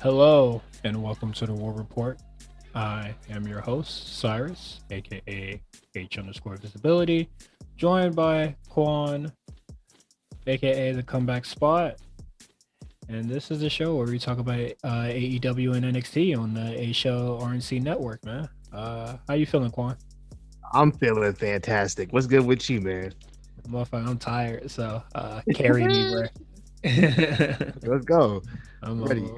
Hello and welcome to the War Report. I am your host, Cyrus, aka H_visibility, joined by Quan, aka the Comeback Spot. And this is the show where we talk about AEW and NXT on the A Show RNC network, man. How you feeling, Quan? I'm feeling fantastic. What's good with you, man? Motherfucker, I'm tired, so carry me, bro. Let's go. I'm Ready.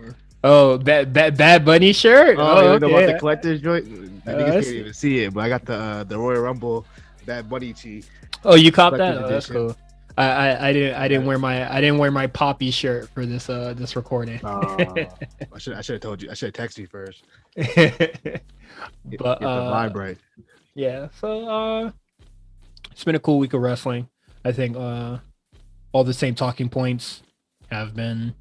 Oh, Bad Bunny shirt. Oh, Oh, you know about the okay. collector's joint? The niggas can't even see it, but I got the Royal Rumble Bad Bunny tee Oh, you caught that? collector's Oh, that's edition. cool. I didn't wear my Poppy shirt for this recording. I should have told you. I should have texted you first. But Get the vibe right. yeah. So it's been a cool week of wrestling. I think all the same talking points have been,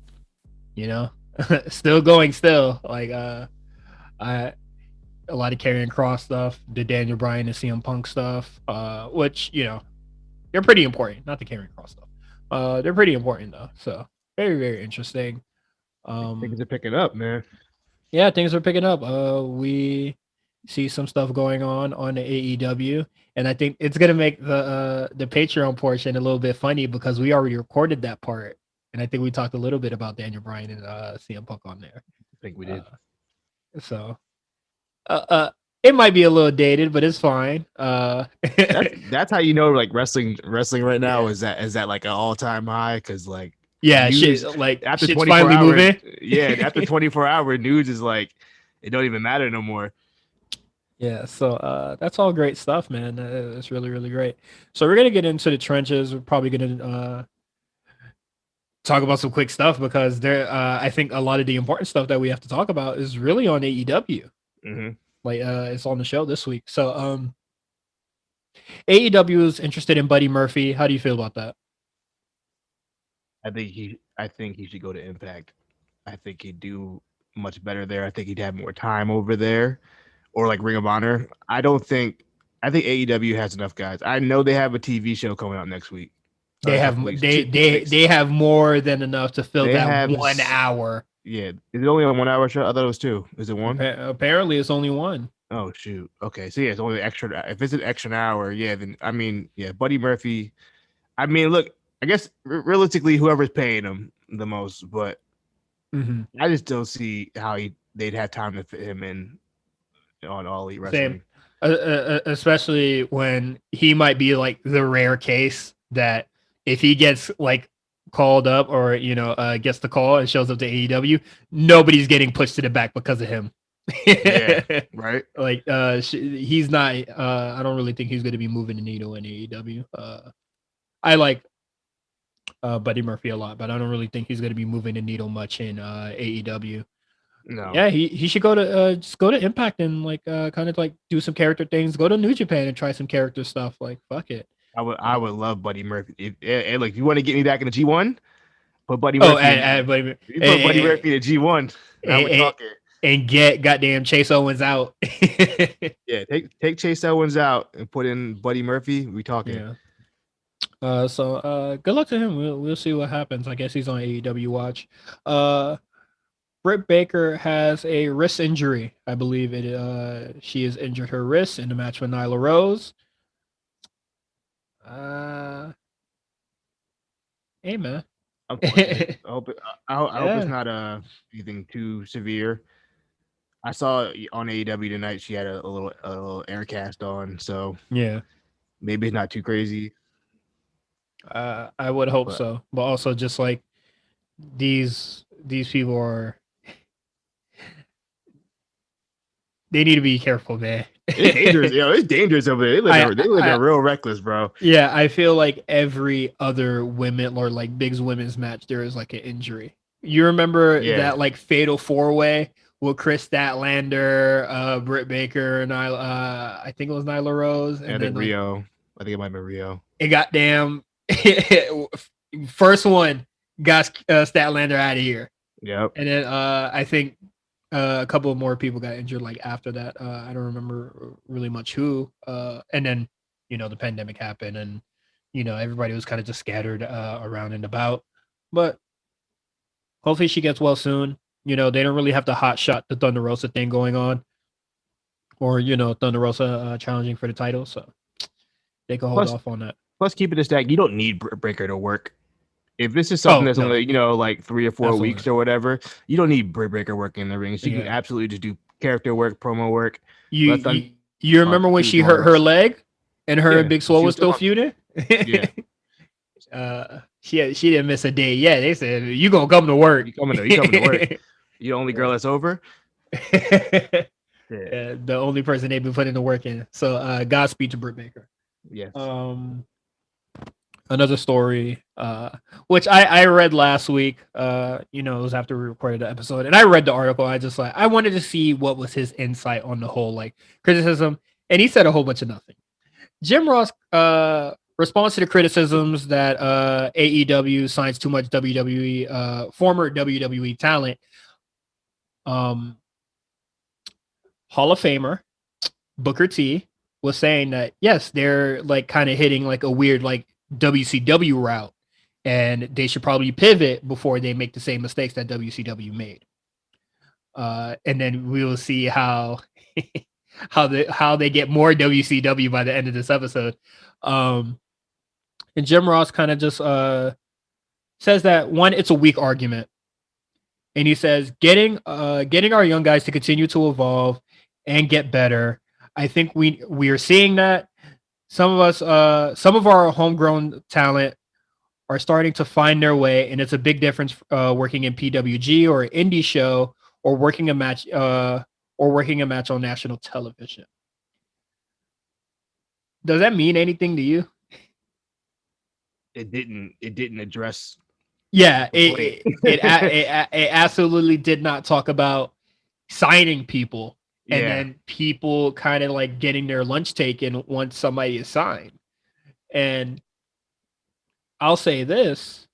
still going. Still like I a lot of Karrion Kross stuff, the Daniel Bryan and CM Punk stuff, which they're pretty important. Not the Karrion Kross stuff. They're pretty important though. So very very interesting. Things are picking up, man. Yeah, things are picking up. We see some stuff going on the AEW, and I think it's gonna make the Patreon portion a little bit funny because we already recorded that part, and I think we talked a little bit about Daniel Bryan and CM Punk on there. I think we did. So it might be a little dated, but it's fine. That's how you know, like wrestling right now Yeah. is that like an all time high because like Yeah, news shit, like after shit's 24 finally hours, moving. yeah, after 24-hour news is like it don't even matter no more. Yeah, so that's all great stuff, man. It's really, really great. So we're gonna get into the trenches. We're probably gonna talk about some quick stuff because I think a lot of the important stuff that we have to talk about is really on AEW. Mm-hmm. Like it's on the show this week. So AEW is interested in Buddy Murphy. How do you feel about that? I think he should go to Impact. I think he'd do much better there. I think he'd have more time over there, or like Ring of Honor. I think AEW has enough guys. I know they have a TV show coming out next week. Or They a have couple weeks, they 2 weeks. they have more than enough to fill They that have 1 hour. Yeah. Is it only a 1 hour show? I thought it was two. Is it one? Apparently, it's only one. Oh shoot. Okay. So yeah, it's only extra. If it's an extra hour, yeah, then I mean, yeah, Buddy Murphy. I mean, look, I guess realistically, whoever's paying him the most, but Mm-hmm. I just don't see how they'd have time to fit him in on All Elite Same. Wrestling. Especially when he might be like the rare case that if he gets like called up or gets the call and shows up to AEW, nobody's getting pushed to the back because of him. Yeah, right. Like he's not. I don't really think he's going to be moving the needle in AEW. I like Buddy Murphy a lot, but I don't really think he's going to be moving the needle much in AEW. No. Yeah, he should go to just go to Impact and like kind of like do some character things. Go to New Japan and try some character stuff. Like fuck it. I would love Buddy Murphy. If like you want to get me back in the G1, put Buddy Oh, Murphy. You put Buddy Murphy in the G1. Now we're talking. And get goddamn Chase Owens out. Yeah, take Chase Owens out and put in Buddy Murphy. We talking. Yeah. So good luck to him. We'll see what happens. I guess he's on AEW watch. Britt Baker has a wrist injury. I believe she has injured her wrist in the match with Nyla Rose. Hey man. I hope it's not anything too severe. I saw on AEW tonight she had a little air cast on, so yeah, maybe it's not too crazy. I would hope so, but also just like these people are, they need to be careful, man. It's dangerous, it's dangerous over there. They live real reckless, bro. Yeah, I feel like every other women or like big women's match there is like an injury. You remember that like fatal 4-way with Chris Statlander, Britt Baker, and I think it was Nyla Rose, and then Rio. I think it might be Rio. It got damn first one got Statlander out of here. Yep. And then I think a couple of more people got injured like after that. I don't remember really much who. And then the pandemic happened, and everybody was kind of just scattered around and about. But hopefully she gets well soon. You know, they don't really have to hot shot the Thunder Rosa thing going on, or you know, Thunder Rosa challenging for the title, so they can hold Plus, off on that. plus keep it a stack. You don't need Breaker to work. If this is something Oh that's no, only like 3 or 4 weeks absolutely. or whatever, you don't need Breaker working in the ring. She can Yeah, absolutely just do character work, promo work. you Let Thunder you, you on remember when do she hurt her Doris. leg, and her and Yeah, Big when Swole she was was still still on. feuding? Yeah, She didn't miss a day. Yeah, they said you gonna come to work. you coming to work. You the only girl that's over. Yeah, The only person they've been putting the work in. So Godspeed to Britt Baker. yes. Um Another story, which I read last week. You know, it was after we recorded the episode, and I read the article. I wanted to see what was his insight on the whole like criticism, and he said a whole bunch of nothing. Jim Ross responds to the criticisms that AEW signs too much WWE former WWE talent. Um, Hall of Famer Booker T was saying that yes, they're like kind of hitting like a weird like WCW route, and they should probably pivot before they make the same mistakes that WCW made. And then we will see how how they get more WCW by the end of this episode. Um, and Jim Ross kind of just says that one, it's a weak argument, and he says getting our young guys to continue to evolve and get better. I think we are seeing that some of our homegrown talent are starting to find their way, and it's a big difference working in PWG or an indie show or working a match on national television. Does that mean anything to you? It didn't. It didn't address Yeah, the point. it absolutely did not talk about signing people and Yeah, then people kind of like getting their lunch taken once somebody is signed. And I'll say this,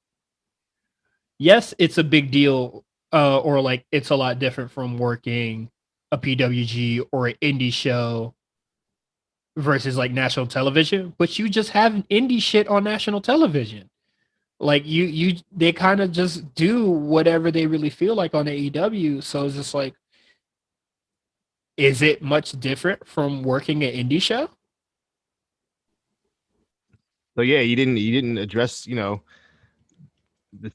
yes, it's a big deal, or like it's a lot different from working a PWG or an indie show versus like national television, but you just have indie shit on national television. Like they kind of just do whatever they really feel like on AEW. So it's just like, is it much different from working an indie show? so yeah, you didn't address the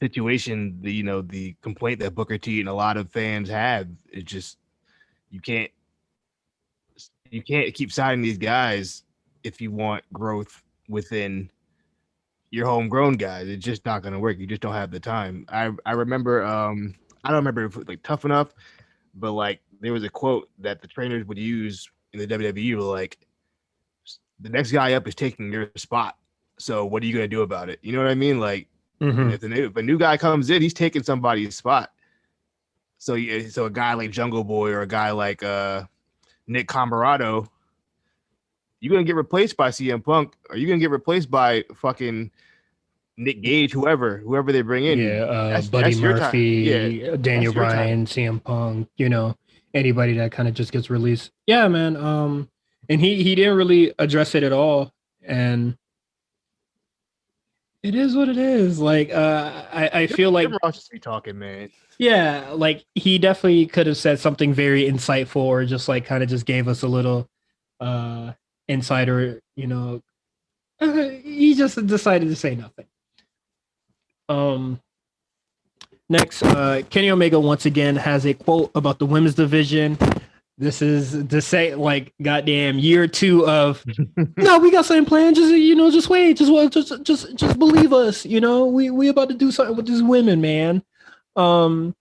situation, the complaint that Booker T and a lot of fans have. It just you can't you can't keep signing these guys if you want growth within your homegrown guys. It's just not going to work. You just don't have the time. I remember I don't remember if it was like Tough Enough, but like there was a quote that the trainers would use in the WWE, like the next guy up is taking your spot. So what are you going to do about it? You know what I mean? Like Mm-hmm. if a new guy comes in, he's taking somebody's spot. So a guy like Jungle Boy or a guy like Nick Camarado, you're gonna get replaced by CM Punk, or you're gonna get replaced by fucking Nick Gage, whoever they bring in. Yeah, Buddy That's your time. Yeah, Murphy, Daniel that's your time. Bryan, CM Punk, you know, anybody that kind of just gets released. Yeah, man. And he didn't really address it at all. And it is what it is. Like, I feel like, Jim Ross just be talking, man. yeah, like he definitely could have said something very insightful or just like kind of just gave us a little insider, you know. He just decided to say nothing. Um, Next, Kenny Omega once again has a quote about the women's division. This is to say, like, goddamn year two of no, we got something planned. Just just wait, just believe us. You know, we about to do something with these women, man. Um,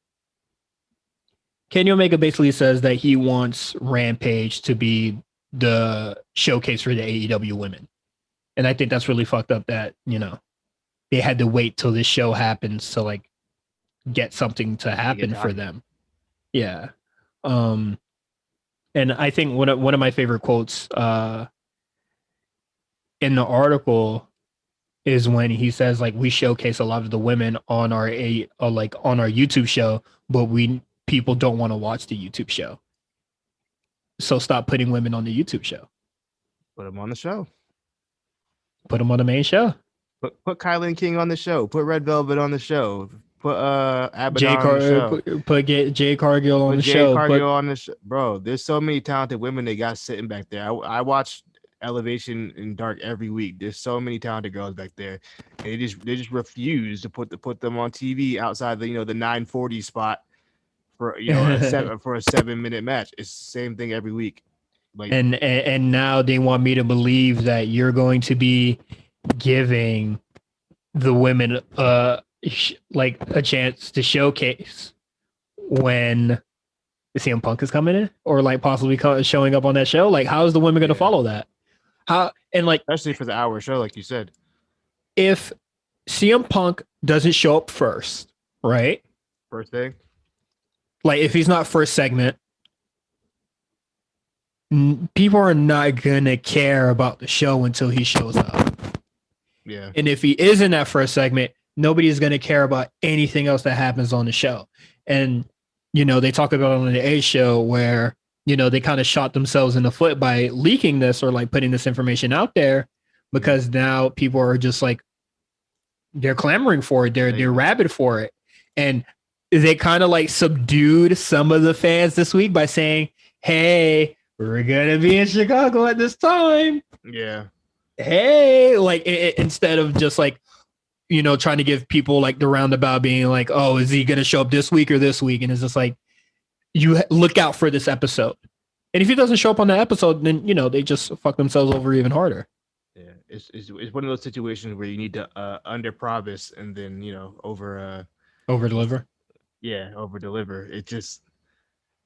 Kenny Omega basically says that he wants Rampage to be the showcase for the AEW women, and I think that's really fucked up. That they had to wait till this show happens to like get something to happen for them. Yeah. And I think one of my favorite quotes in the article is when he says like we showcase a lot of the women on our on our YouTube show, but people don't want to watch the YouTube show. So stop putting women on the YouTube show. Put them on the show. Put them on the main show. Put Kylan King on the show. Put Red Velvet on the show. Abaddon on the show. Put get Jay Cargill on Put the Jade show. Cargill on the show. Bro, there's so many talented women they got sitting back there. I watch Elevation in Dark every week. There's so many talented girls back there. And they just refuse to put them on TV outside the the 940 spot for a 7 minute match. It's the same thing every week. Like and now they want me to believe that you're going to be giving the women like a chance to showcase when CM Punk is coming in or like possibly showing up on that show. Like, how is the women going to follow that? How and like especially for the hour show, like you said, if CM Punk doesn't show up first, right? First thing, like if he's not first segment, people are not gonna care about the show until he shows up. Yeah. And if he is in that first segment, nobody is gonna care about anything else that happens on the show. And they talk about it on the A show where they kind of shot themselves in the foot by leaking this or like putting this information out there because now people are just like they're clamoring for it. They're rabid for it. And they kind of like subdued some of the fans this week by saying, hey, we're gonna be in Chicago at this time. Yeah. Hey, like instead of just like, trying to give people like the roundabout being like, oh, is he gonna show up this week or this week? And it's just like, you look out for this episode. And if he doesn't show up on the episode, then they just fuck themselves over even harder. Yeah, it's one of those situations where you need to under promise and then over deliver. Yeah, over deliver. It just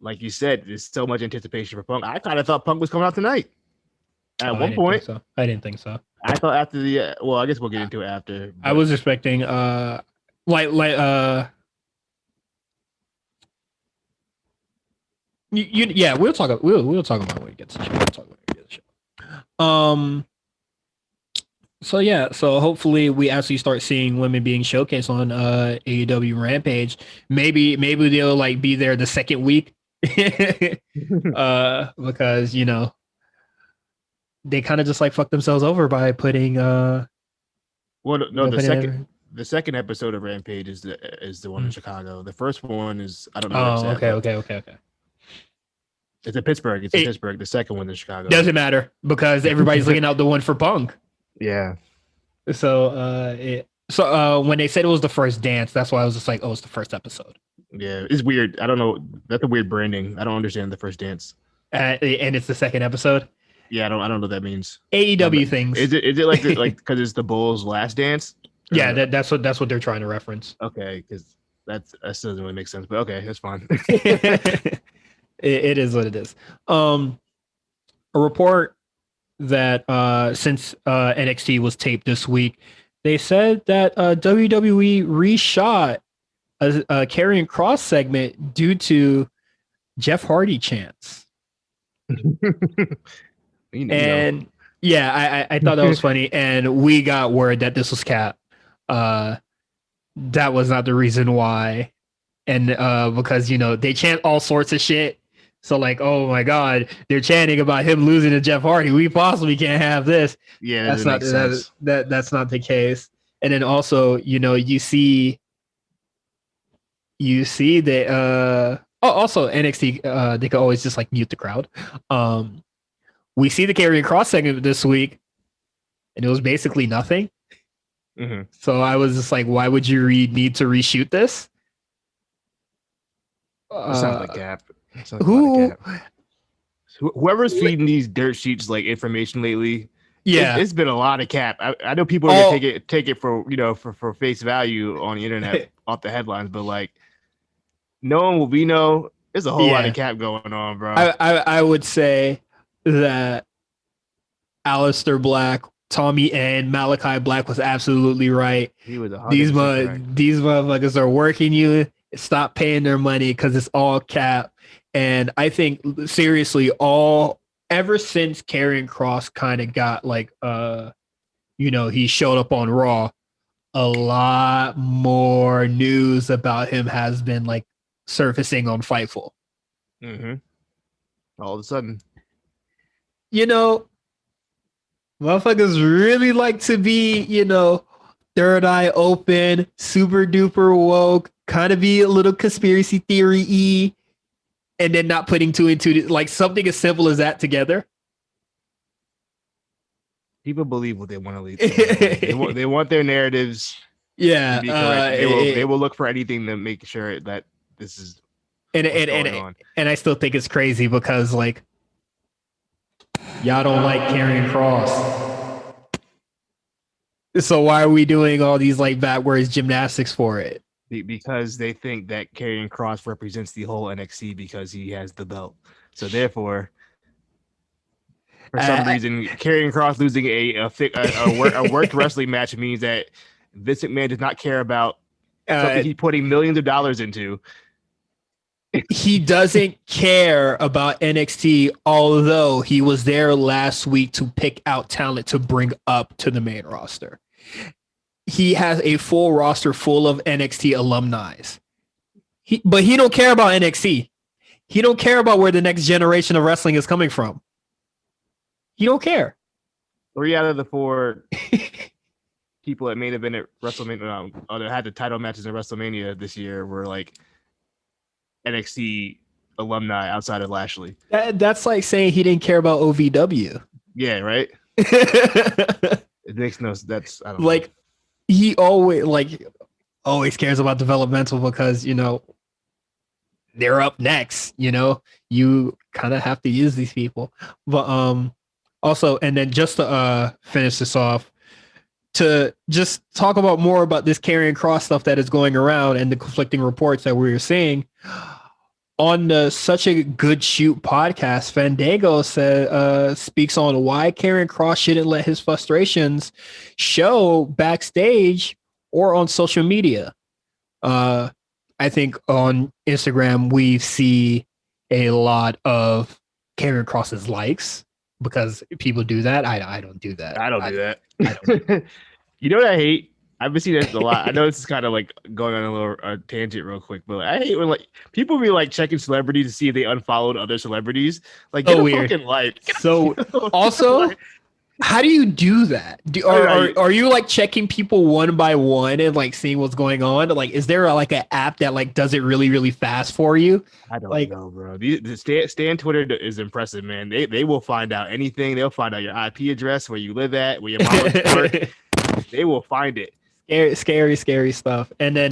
like you said, there's so much anticipation for Punk. I kind of thought Punk was coming out tonight. At one point, I didn't think so. I thought after the well, I guess we'll get into it after. I was expecting we'll talk about when we get to the show. We'll talk about when we get to the show. So hopefully we actually start seeing women being showcased on AEW Rampage. Maybe they'll like be there the second week. Because they kind of just like fuck themselves over by putting the second episode of Rampage is the one in Chicago. The first one is I don't know. Okay. It's in Pittsburgh. It's in Pittsburgh. The second one is Chicago. Doesn't matter because everybody's looking out the one for Punk. Yeah. So when they said it was the first dance, that's why I was just like, oh, it's the first episode. Yeah, it's weird. I don't know. That's a weird branding. I don't understand the first dance. And it's the second episode. Yeah, I don't know what that means. AEW things. Is it like because it's the Bulls' last dance? Yeah, that's what they're trying to reference. Okay, because that doesn't really make sense. But okay, that's fine. It is what it is. A report that since NXT was taped this week, they said that WWE reshot a Karrion Kross segment due to Jeff Hardy chants. And yeah, I thought that was funny. And we got word that this was cap. That was not the reason why. And because, they chant all sorts of shit. So like, oh my God, they're chanting about him losing to Jeff Hardy. We possibly can't have this. Yeah, that's not that's not the case. And then also, you see that also NXT they could always just like mute the crowd. We see the Karrion Kross segment this week, and it was basically nothing. Mm-hmm. So I was just like, why would you need to reshoot this? It sounds like Cap. Whoever's feeding these dirt sheets like information lately, it's been a lot of Cap. I know people are gonna take it for for face value on the internet off the headlines, but like knowing what we know, there's a whole lot of Cap going on, bro. I would say that Aleister Black, Tommy and Malachi Black was absolutely right. He was these motherfuckers are working you. Stop paying their money because it's all Cap. And I think seriously, ever since Karrion Kross kind of got like he showed up on Raw, a lot more news about him has been like surfacing on Fightful. Mm-hmm. All of a sudden. Motherfuckers really like to be, third eye open, super duper woke, kind of be a little conspiracy theory y, and then not putting two and two, like something as simple as that together. People believe what they want to believe. They want their narratives to Yeah, be correct, and they will look for anything to make sure that this is and what's and going and on. and I still think it's crazy because like y'all don't like Karrion Kross. So why are we doing all these like backwards gymnastics for it? Because they think that Karrion Kross represents the whole NXT because he has the belt. So therefore, for some reason, Karrion Kross losing a worked wrestling match means that Vince McMahon does not care about something he's putting millions of dollars into. He doesn't care about NXT, although he was there last week to pick out talent to bring up to the main roster. He has a full roster full of NXT alumni. But he don't care about NXT. He don't care about where the next generation of wrestling is coming from. He don't care. 3 out of the 4 people that made have been at WrestleMania, or that had the title matches in WrestleMania this year were like NXT alumni outside of Lashley. That's like saying he didn't care about OVW. Yeah, right. It makes no sense. That's I don't like know. He always cares about developmental because they're up next. You kind of have to use these people, but also, and then just to finish this off, to just talk about more about this Karrion Kross stuff that is going around and the conflicting reports that we're seeing on the Such a Good Shoot podcast. Fandango speaks on why Karrion Kross shouldn't let his frustrations show backstage or on social media. I think on Instagram we see a lot of Karrion Kross's likes because people do that. I don't do that. I don't do that. I don't. You know what I hate? I've been seeing this a lot. I know this is kind of like going on a little tangent real quick, but I hate when like people be like checking celebrities to see if they unfollowed other celebrities. Like, get a weird. fucking life. So also, how do you do that? Are you like checking people one by one and like seeing what's going on? Like, is there like an app that like does it really really fast for you? I don't know, bro. The Stan Twitter is impressive, man. They will find out anything. They'll find out your IP address, where you live at, where your mom work. They will find it. Scary stuff. And then,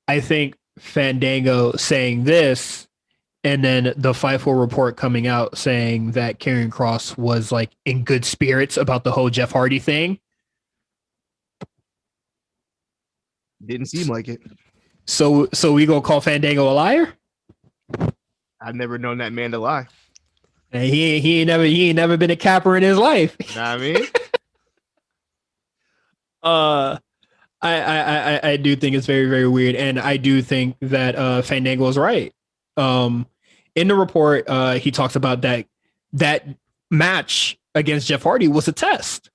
I think Fandango saying this, and then the Fightful report coming out saying that Karrion Kross was like in good spirits about the whole Jeff Hardy thing. Didn't seem like it. So we gonna call Fandango a liar? I've never known that man to lie. And he ain't never been a capper in his life. Know what I mean? I do think it's very, very weird. And I do think that Fandango is right. In the report, he talks about that match against Jeff Hardy was a test.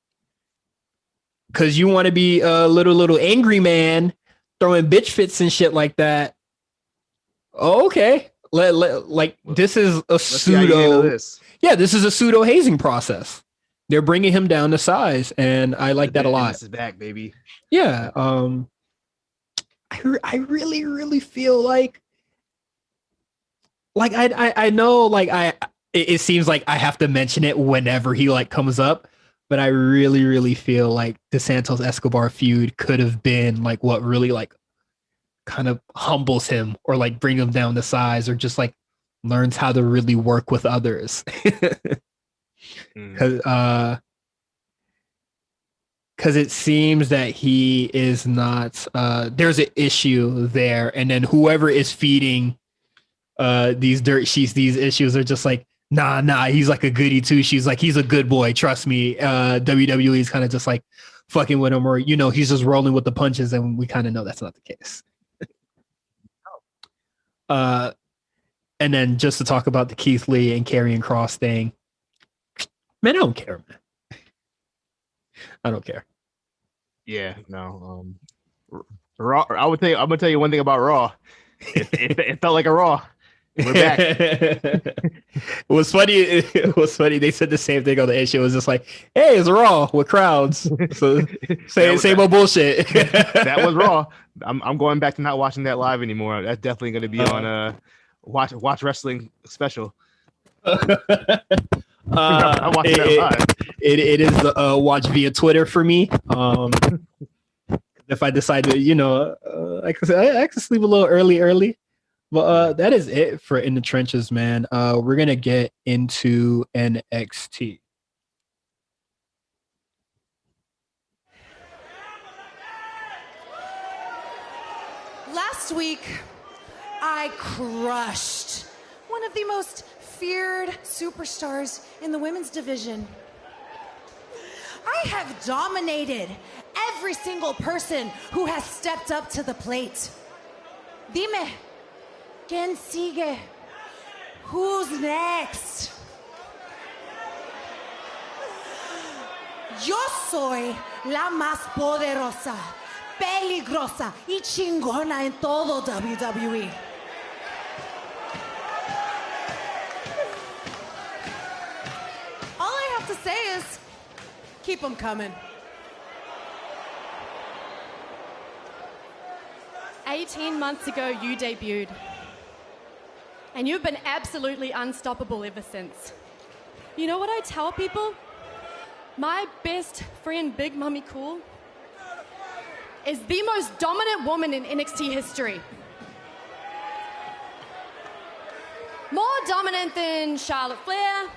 Because you want to be a little angry man throwing bitch fits and shit like that. Oh, okay. This is a pseudo. Yeah, this is a pseudo hazing process. They're bringing him down to size, and I like that a lot. This is back, baby. Yeah. I really, really feel like I know like it seems like I have to mention it whenever he like comes up, but I really, really feel like the Santos Escobar feud could have been like what really like kind of humbles him or like bring him down to size or just like learns how to really work with others. Because it seems that he is not there's an issue there, and then whoever is feeding these dirt sheets these issues are just like nah he's like a goody two shoes, like he's a good boy, trust me. WWE is kind of just like fucking with him, or he's just rolling with the punches, and we kind of know that's not the case. And then just to talk about the Keith Lee and Karrion Kross thing, man, I don't care, man. I don't care. Yeah, no. Raw. I'm gonna tell you one thing about Raw. It felt like a Raw. We're back. It was funny. It was funny. They said the same thing on the issue. It was just like, "Hey, it's Raw with crowds." So same old bullshit. That was Raw. I'm going back to not watching that live anymore. That's definitely going to be on watch wrestling special. I'm watching that live. It is watch via Twitter for me. If I decide to, I can sleep a little early. But that is it for In the Trenches, man. We're gonna get into NXT. Last week, I crushed one of the most feared superstars in the women's division. I have dominated every single person who has stepped up to the plate. Dime, ¿quién sigue? Who's next? Yo soy la más poderosa, peligrosa y chingona en todo WWE. All I have to say is, keep them coming. 18 months ago, you debuted. And you've been absolutely unstoppable ever since. You know what I tell people? My best friend, Big Mummy Cool, is the most dominant woman in NXT history. More dominant than Charlotte Flair,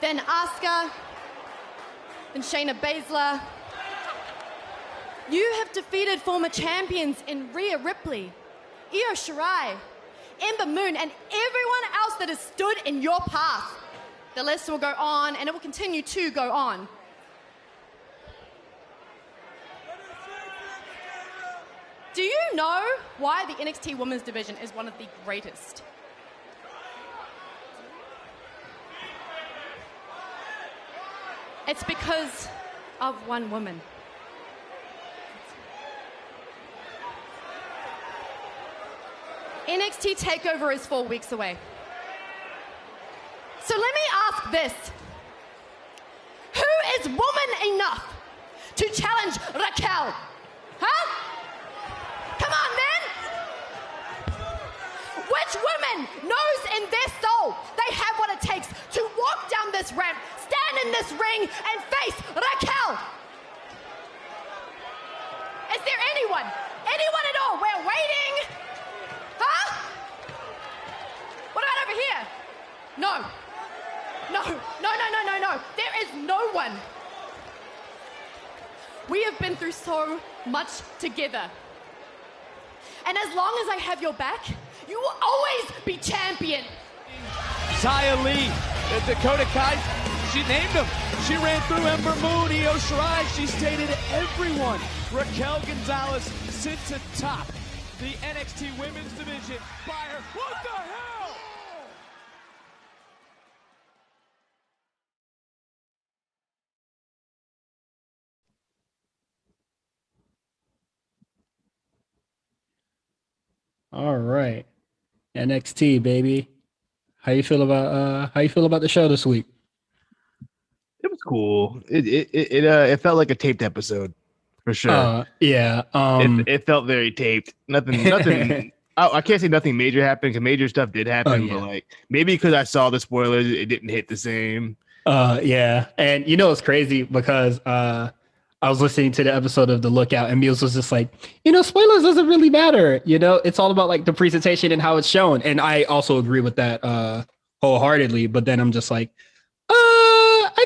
than Asuka, than Shayna Baszler. You have defeated former champions in Rhea Ripley, Io Shirai, Ember Moon, and everyone else that has stood in your path. The list will go on, and it will continue to go on. Do you know why the NXT Women's Division is one of the greatest? It's because of one woman. NXT TakeOver is 4 weeks away. So let me ask this. Who is woman enough to challenge Raquel? Huh? Come on, then. Which woman knows in their soul they have what it takes to walk down this ramp, stand in this ring, and face Raquel? Is there anyone? Anyone at all? We're waiting. Huh? What about over here? No. No. There is no one. We have been through so much together. And as long as I have your back, you will always be champion. Xia Li, Dakota Kai, she named him. She ran through Ember Moon, Io Shirai. She stated everyone. Raquel Gonzalez sits atop the NXT Women's Division by her. What the hell? All right, NXT baby. How you feel about the show this week? It was cool. It felt like a taped episode for sure. Yeah. It felt very taped. Nothing. I can't say nothing major happened because major stuff did happen, but like maybe because I saw the spoilers, it didn't hit the same. Yeah, and it's crazy because I was listening to the episode of The Lookout, and Meals was just like, spoilers doesn't really matter. It's all about like the presentation and how it's shown. And I also agree with that wholeheartedly. But then I'm just like, I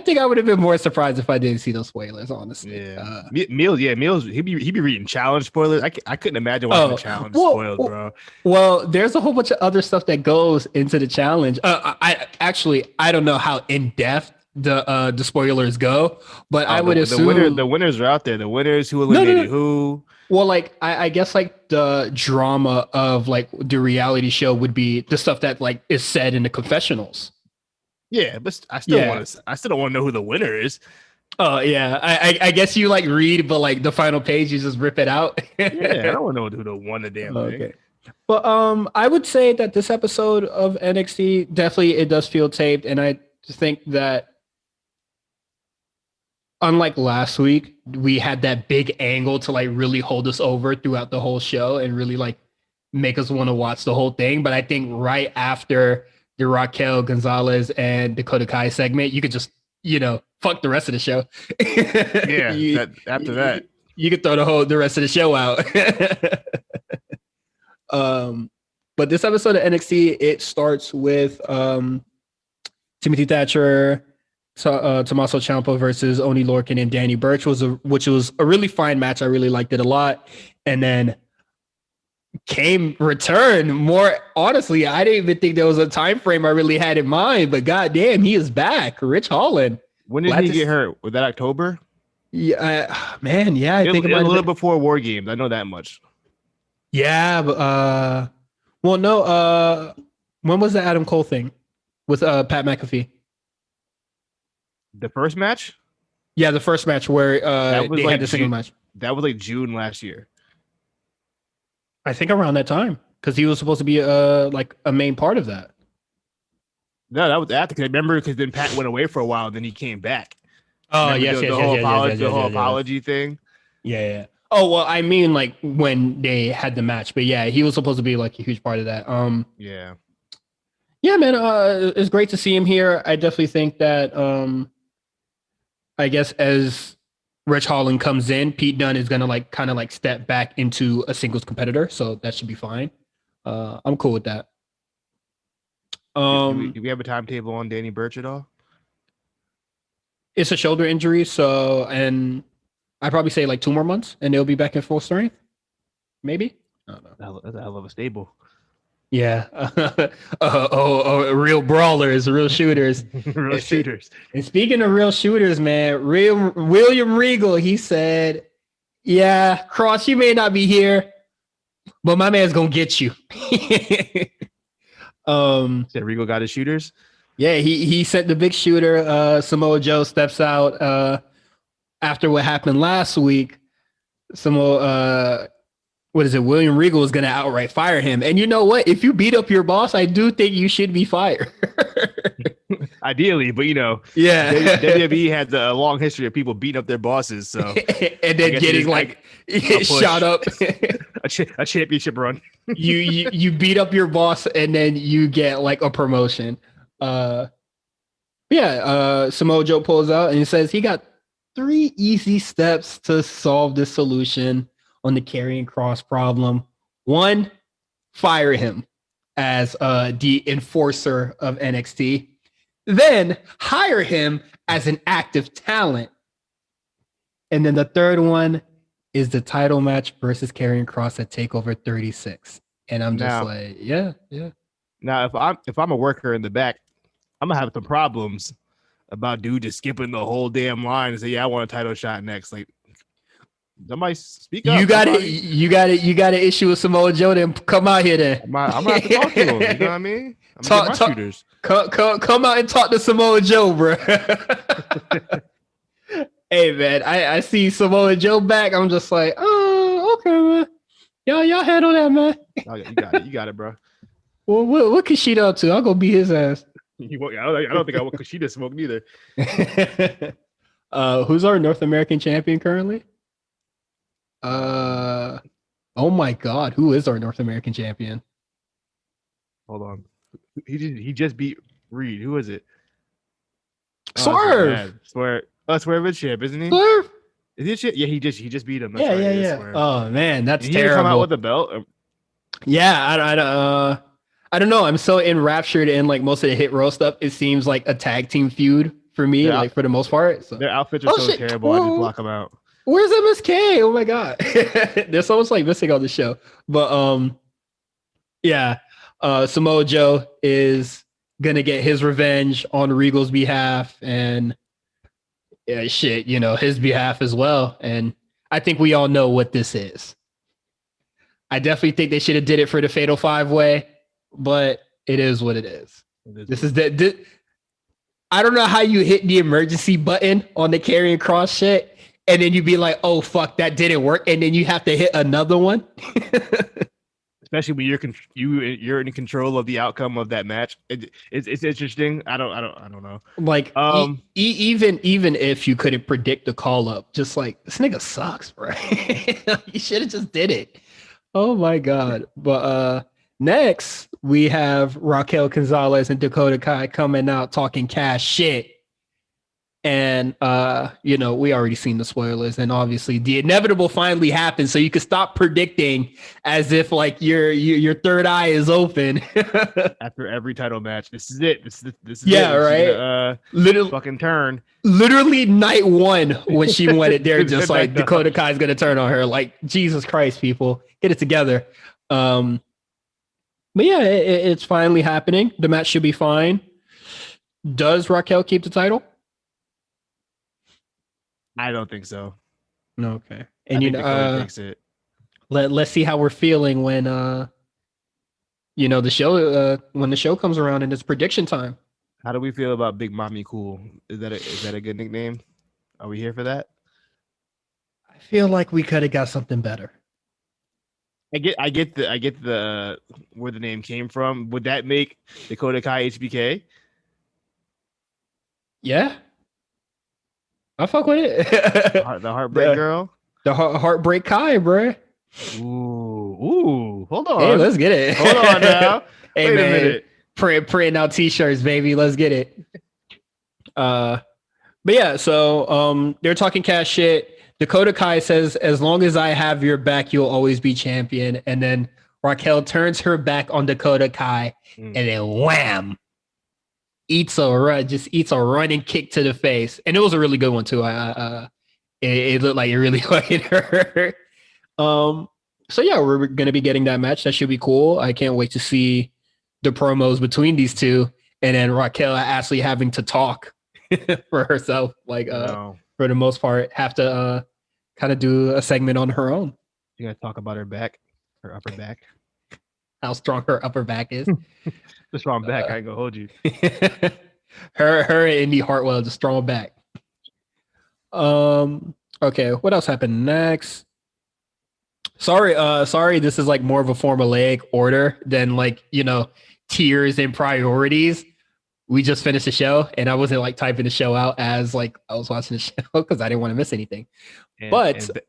think I would have been more surprised if I didn't see those spoilers, honestly. Yeah, Meals. He'd be reading challenge spoilers. I couldn't imagine watching the challenge spoiled, bro. Well, there's a whole bunch of other stuff that goes into the challenge. I don't know how in depth the spoilers go, but I would assume the winners are out there. The winners who eliminated who. Well, like I guess like the drama of like the reality show would be the stuff that like is said in the confessionals. Yeah, but I still don't want to know who the winner is. Oh yeah, I guess you like read, but like the final page you just rip it out. Yeah, I don't want to know who won the damn thing. But I would say that this episode of NXT definitely it does feel taped, and I think that unlike last week, we had that big angle to like really hold us over throughout the whole show and really like make us want to watch the whole thing. But I think right after the Raquel Gonzalez and Dakota Kai segment, you could just fuck the rest of the show. Yeah, after that, you could throw the rest of the show out. But this episode of NXT, it starts with Timothy Thatcher, Tommaso Ciampa versus Oni Lorcan and Danny Burch, which was a really fine match. I really liked it a lot. And then came return. More honestly, I didn't even think there was a time frame I really had in mind, but goddamn, he is back. Rich Holland. When did he get hurt? Was that October? Yeah, man. Yeah, I think it was a little before War Games. I know that much. Yeah, but well, no. When was the Adam Cole thing with Pat McAfee? The first match? Yeah, the first match where they had the single match. That was like June last year. I think around that time, because he was supposed to be like a main part of that. No, that was after. Cause I remember because then Pat went away for a while, and then he came back. Oh, remember yes, the whole apology thing. Yeah. Oh well, I mean, like when they had the match, but yeah, he was supposed to be like a huge part of that. Yeah. Yeah, man. It's great to see him here. I definitely think that I guess as Rich Holland comes in, Pete Dunne is gonna like kind of like step back into a singles competitor, so that should be fine. I'm cool with that. Do we have a timetable on Danny Burch at all? It's a shoulder injury, so and I probably say like 2 more months, and they'll be back in full strength. Maybe. I don't know. That's a hell of a stable. Yeah. Real brawlers, real shooters. Real shooters. And speaking of real shooters, man, William Regal, he said, yeah, Kross, you may not be here, but my man's gonna get you. Said Regal got his shooters? Yeah, he sent the big shooter. Samoa Joe steps out after what happened last week. William Regal is going to outright fire him. And you know what? If you beat up your boss, I do think you should be fired. Ideally, but yeah, WWE had a long history of people beating up their bosses. So and then getting like shot up, a championship run. you beat up your boss and then you get like a promotion. Samoa Joe pulls out and he says he got 3 easy steps to solve this solution on the Karrion Kross problem. 1, fire him as the enforcer of NXT. Then hire him as an active talent. And then the third one is the title match versus Karrion Kross at TakeOver 36. And I'm just like, yeah. Now, if I'm a worker in the back, I'm gonna have some problems about dude just skipping the whole damn line and say, yeah, I want a title shot next. Like, somebody speak up. You got an issue with Samoa Joe, then come out here then. I'm gonna have to talk to him. You know what I mean? Shooters. Come out and talk to Samoa Joe, bro. Hey man, I see Samoa Joe back. I'm just like, oh, okay, man. Y'all handle that, man. Oh, yeah, you got it, bro. Well, what Kushida up to? I'll go beat his ass. I don't think I want Kushida smoke neither. Who's our North American champion currently? Oh my God, who is our North American champion? Hold on, he just beat Reed. Who is it? Swerve. Swerve. Swerve is champ, isn't he? Swerve. Is he a champ? Yeah, he just beat him. That's yeah. Swerve. Oh man, that's Did terrible. He come out with a belt? Yeah, I don't know. I'm so enraptured in like most of the Hit Row stuff. It seems like a tag team feud for me, like for the most part. So. Their outfits are so terrible. Whoa. I just block them out. Where's MSK? Oh my God. There's so much like missing on the show. But Samoa Joe is gonna get his revenge on Regal's behalf and his behalf as well. And I think we all know what this is. I definitely think they should have did it for the Fatal 5-Way, but it is what it is. I don't know how you hit the emergency button on the Karrion Kross shit, and then you'd be like, oh, fuck, that didn't work. And then you have to hit another one. especially when you're in control of the outcome of that match. It's interesting. I don't know. Like even if you couldn't predict the call up, just like this nigga sucks, bro. You should have just did it. Oh my god. But next we have Raquel Gonzalez and Dakota Kai coming out talking cash shit. And we already seen the spoilers, and obviously the inevitable finally happened, so you can stop predicting as if like your third eye is open. After every title match, this is it. This is yeah, it. Right. Literally fucking turn. Literally night one when she won it, they're just like Dakota Kai's gonna turn on her. Like, Jesus Christ, people, get it together. But yeah, it's finally happening. The match should be fine. Does Raquel keep the title? I don't think so. Okay. And takes it. Let's see how we're feeling when the show comes around and it's prediction time. How do we feel about Big Mommy Cool? Is that a good nickname? Are we here for that? I feel like we could have got something better. I get the where the name came from. Would that make Dakota Kai HBK? Yeah. I fuck with it. The Heartbreak Girl? The Heartbreak Kai, bro. Ooh. Hold on. Hey, let's get it. Hold on now. Hey, Wait a minute. Printing out t-shirts, baby. Let's get it. But yeah, so they're talking cash shit. Dakota Kai says, as long as I have your back, you'll always be champion. And then Raquel turns her back on Dakota Kai and then wham. Eats a running kick to the face, and it was a really good one too. It looked like it really hit her. So yeah, we're gonna be getting that match. That should be cool. I can't wait to see the promos between these two, and then Raquel actually having to talk for herself. Like for the most part, have to kind of do a segment on her own. You gotta talk about her back, her upper back. How strong her upper back is. The strong back, I ain't gonna hold you. her and Indy Hartwell, the strong back. Okay, what else happened next? Sorry, this is like more of a formulaic order than like, tiers and priorities. We just finished the show, and I wasn't like typing the show out as like I was watching the show because I didn't want to miss anything. Go ahead.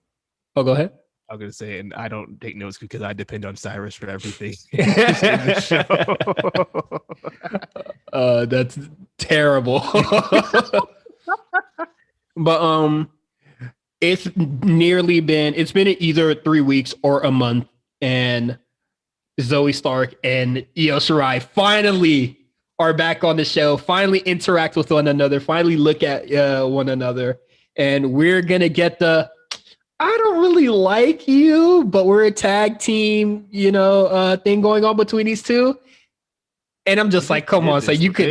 I was gonna say, and I don't take notes because I depend on Cyrus for everything in the show. That's terrible. But it's been either 3 weeks or a month, and Zoe Stark and Io Shirai finally are back on the show, finally interact with one another, finally look at one another, and we're gonna get the I don't really like you, but we're a tag team, thing going on between these two. And I'm just like, come on, so you could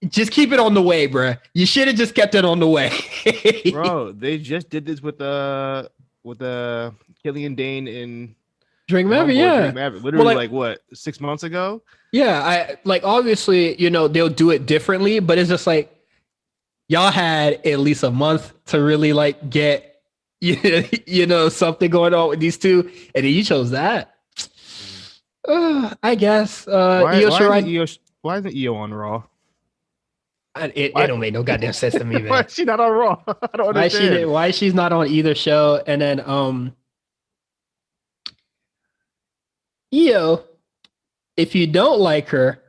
just keep it on the way, bro. You should have just kept it on the way. Bro, they just did this with Killian Dane and Drake Maverick, yeah. Literally like what, 6 months ago? Yeah, I like obviously, they'll do it differently, but it's just like y'all had at least a month to really like get something going on with these two, and then you chose that. I guess why isn't Io on Raw? It don't make no goddamn sense to me, man. Why is she not on Raw? I don't understand. Why she's not on either show. And then Io, if you don't like her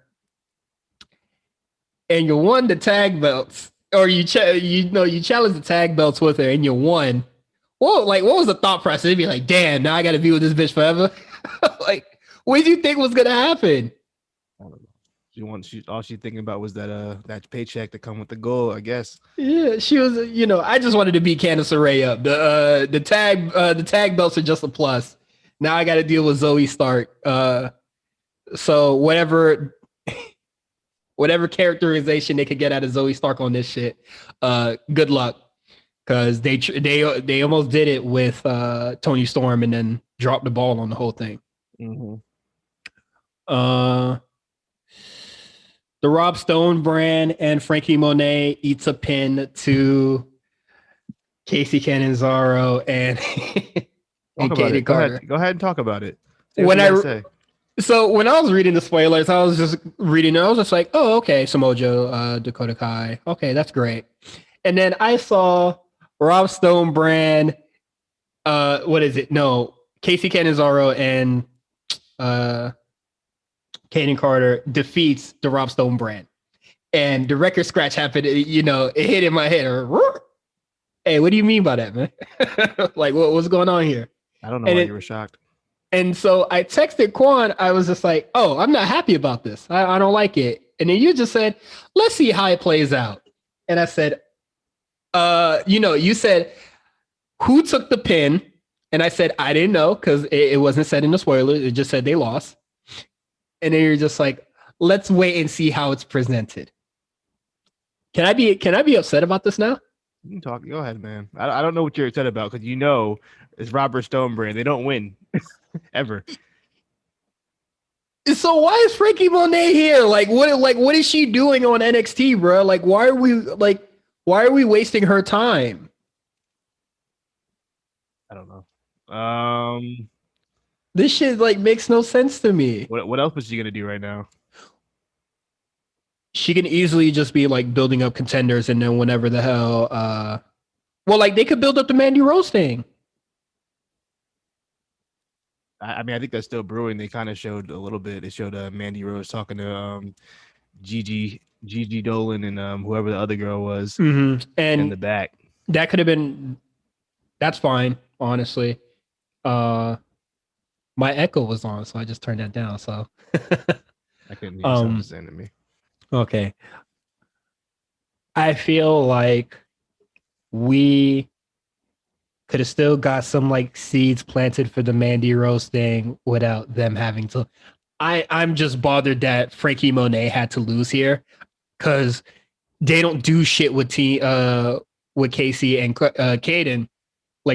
and you won the tag belts, or you challenge the tag belts with her and you won. Well, like, what was the thought process? It'd be like, damn, now I got to be with this bitch forever. Like, what did you think was gonna happen? I don't know. All she's thinking about was that paycheck to come with the goal, I guess. Yeah, she was. I just wanted to beat Candice LeRae up. The tag belts are just a plus. Now I got to deal with Zoe Stark. So whatever characterization they could get out of Zoe Stark on this shit, good luck, because they almost did it with Toni Storm and then dropped the ball on the whole thing. Mm-hmm. The Rob Stone brand and Frankie Monet eats a pin to Casey Catanzaro and and Talk about Kaden it. Go Carter. ahead. Go ahead and talk about it. Say When what you I gotta say. So when I was reading the spoilers, I was just reading it. I was just like, oh, okay, Samoa Joe, Dakota Kai. Okay, that's great. And then I saw Rob Stone brand, what is it? No, Casey Catanzaro and Kaden Carter defeats the Rob Stone brand. And the record scratch happened, it hit in my head. Hey, what do you mean by that, man? Like, what's going on here? I don't know why you were shocked. And so I texted Quan. I was just like, oh, I'm not happy about this. I don't like it. And then you just said, let's see how it plays out. And I said, you said, who took the pin? And I said, I didn't know because it wasn't said in the spoilers. It just said they lost. And then you're just like, let's wait and see how it's presented. Can I be upset about this now? You can talk. Go ahead, man. I don't know what you're upset about because it's Robert Stone brand. They don't win ever. So why is Frankie Monet here? What is she doing on NXT, bro? Why are we wasting her time? I don't know. This shit makes no sense to me. What else is she gonna do right now? She can easily just be building up contenders, and then whenever the hell, they could build up the Mandy Rose thing. I mean, I think that's still brewing. They kind of showed a little bit. They showed Mandy Rose talking to Gigi Dolan and whoever the other girl was and in the back. That could have been. That's fine, honestly. My echo was on, so I just turned that down. So I couldn't hear someone saying to me. Okay. I feel like we could have still got some seeds planted for the Mandy Rose thing without them having to. I'm just bothered that Frankie Monet had to lose here because they don't do shit with Casey and Caden.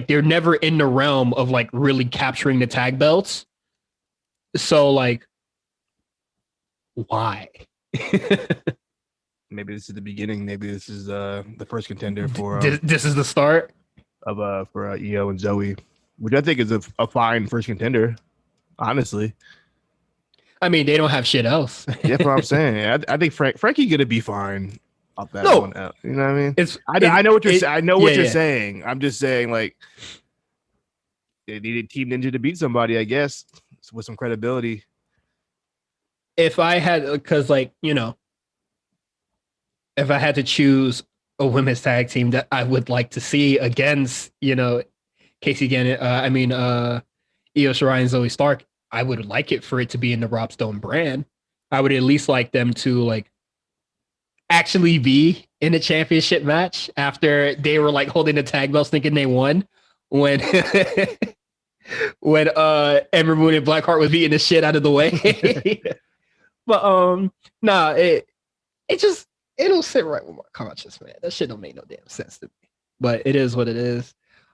They're never in the realm of really capturing the tag belts. So why? Maybe this is the beginning. Maybe this is the first contender for this is the start of for Io and Zoe, which I think is a fine first contender. Honestly, I mean they don't have shit else. Yeah, that's what I'm saying. I think Frankie gonna be fine off that one out. You know what I mean? I know what you're saying. I know what you're saying. I'm just saying they needed Team Ninja to beat somebody, I guess, with some credibility. If I had, if I had to choose a women's tag team that I would like to see against, Casey Gannon, Io Shirai and Zoe Stark, I would like it for it to be in the Rob Stone brand. I would at least like them to actually be in a championship match after they were holding the tag belts thinking they won when Ember Moon and Blackheart was beating the shit out of the way. But it don't sit right with my conscience, man. That shit don't make no damn sense to me. But it is what it is.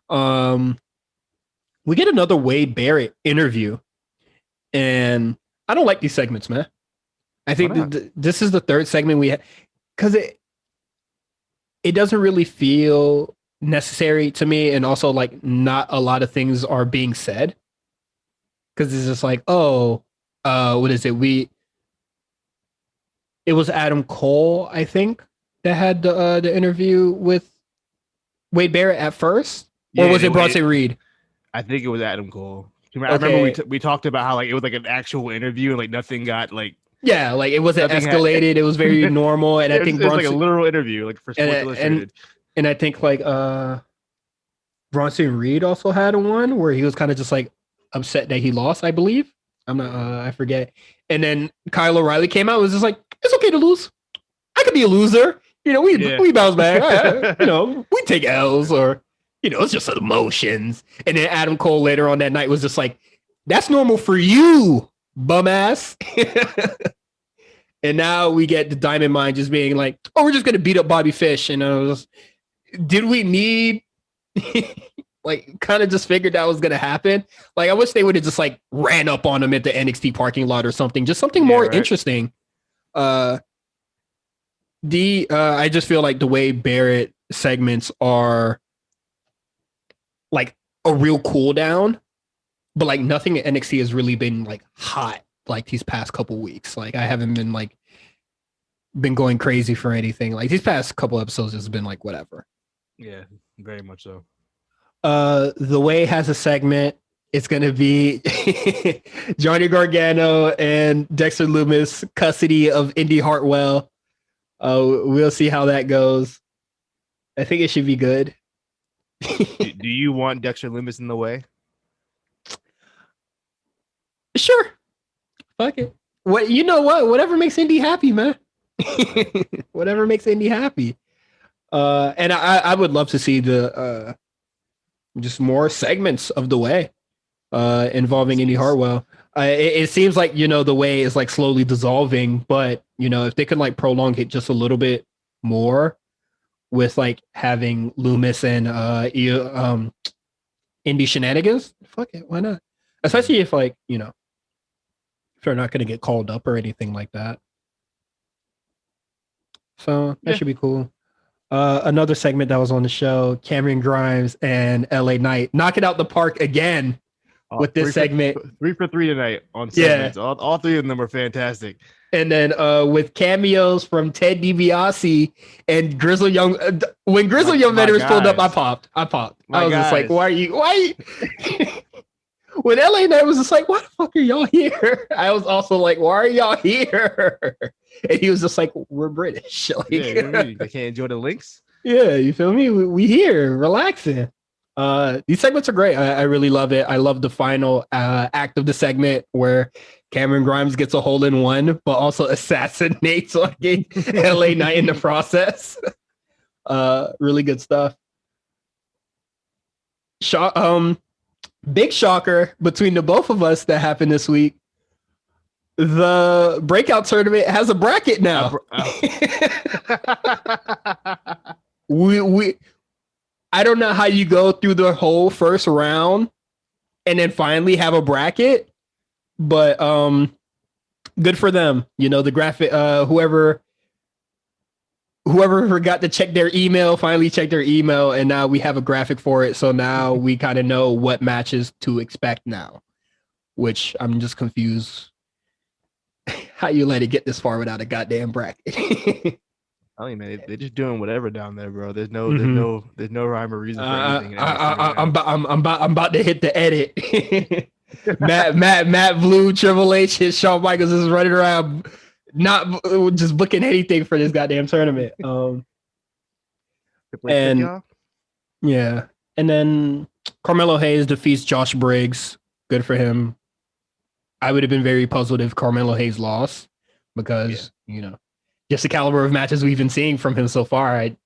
We get another Wade Barrett interview, and I don't like these segments, man. I think this is the third segment we had because it doesn't really feel necessary to me, and also not a lot of things are being said because it's just what is it? It was Adam Cole, I think, that had the interview with Wade Barrett at first, or was it Bronson Reed? I think it was Adam Cole. I remember we talked about how it was an actual interview and nothing got it wasn't escalated. It was very normal, and I think Bronson, it was a literal interview for Sports Illustrated. And I think Bronson Reed also had one where he was kind of just upset that he lost, I believe. I'm not I forget. And then Kyle O'Reilly came out and was just it's okay to lose. I could be a loser. We bounce back. We take L's or it's just emotions. And then Adam Cole later on that night was just that's normal for you, bum ass. And now we get the Diamond Mine just being oh, we're just gonna beat up Bobby Fish. And did we need kind of just figured that was gonna happen? I wish they would have just ran up on him at the NXT parking lot or something. Just something more interesting. I just feel the Wade Barrett segments are a real cool down but like nothing at NXT has really been like hot like these past couple weeks. Like I haven't been going crazy for anything. Like these past couple episodes has been like whatever. Yeah, very much so. The Way has a segment. It's gonna be Johnny Gargano and Dexter Lumis custody of Indy Hartwell. We'll see how that goes. I think it should be good. Do you want Dexter Lumis in the way? Sure. Fuck it. What you know what? Whatever makes Indy happy, man. Whatever makes Indy happy. And I would love to see the just more segments of The Way involving Indy Hartwell. It seems like, you know, The Way is like slowly dissolving, but you know, if they could like prolong it just a little bit more with like having Loomis and Indy shenanigans, fuck it, why not? Especially if like, you know, if they're not going to get called up or anything like that. So that should be cool. Another segment that was on the show, Cameron Grimes and LA Knight knock it out the park again with this segment. 3 for 3 tonight on segments. Yeah. All three of them were fantastic. And then with cameos from Ted DiBiase and Grizzle Young. When Grizzle Young Veterans pulled up, I popped. I was just like, why are you? When LA Knight was just like, why the fuck are y'all here? I was also like, why are y'all here? And he was just like, we're British. Like, they can't enjoy the links. Yeah, you feel me? We here, relaxing. These segments are great. I really love it. I love the final act of the segment where Cameron Grimes gets a hole in one, but also assassinates LA Knight in the process. Really good stuff. Big shocker between the both of us that happened this week. The breakout tournament has a bracket now. I don't know how you go through the whole first round and then finally have a bracket, but good for them. You know, the graphic, whoever forgot to check their email finally checked their email, and now we have a graphic for it. So now we kind of know what matches to expect now, which I'm just confused how you let it get this far without a goddamn bracket. I mean, man, they're just doing whatever down there, bro. There's no rhyme or reason for anything. I'm about to hit the edit. Matt Blue, Triple H, and Shawn Michaels is running around, not just booking anything for this goddamn tournament. And yeah, and then Carmelo Hayes defeats Josh Briggs. Good for him. I would have been very puzzled if Carmelo Hayes lost because you know, just the caliber of matches we've been seeing from him so far. I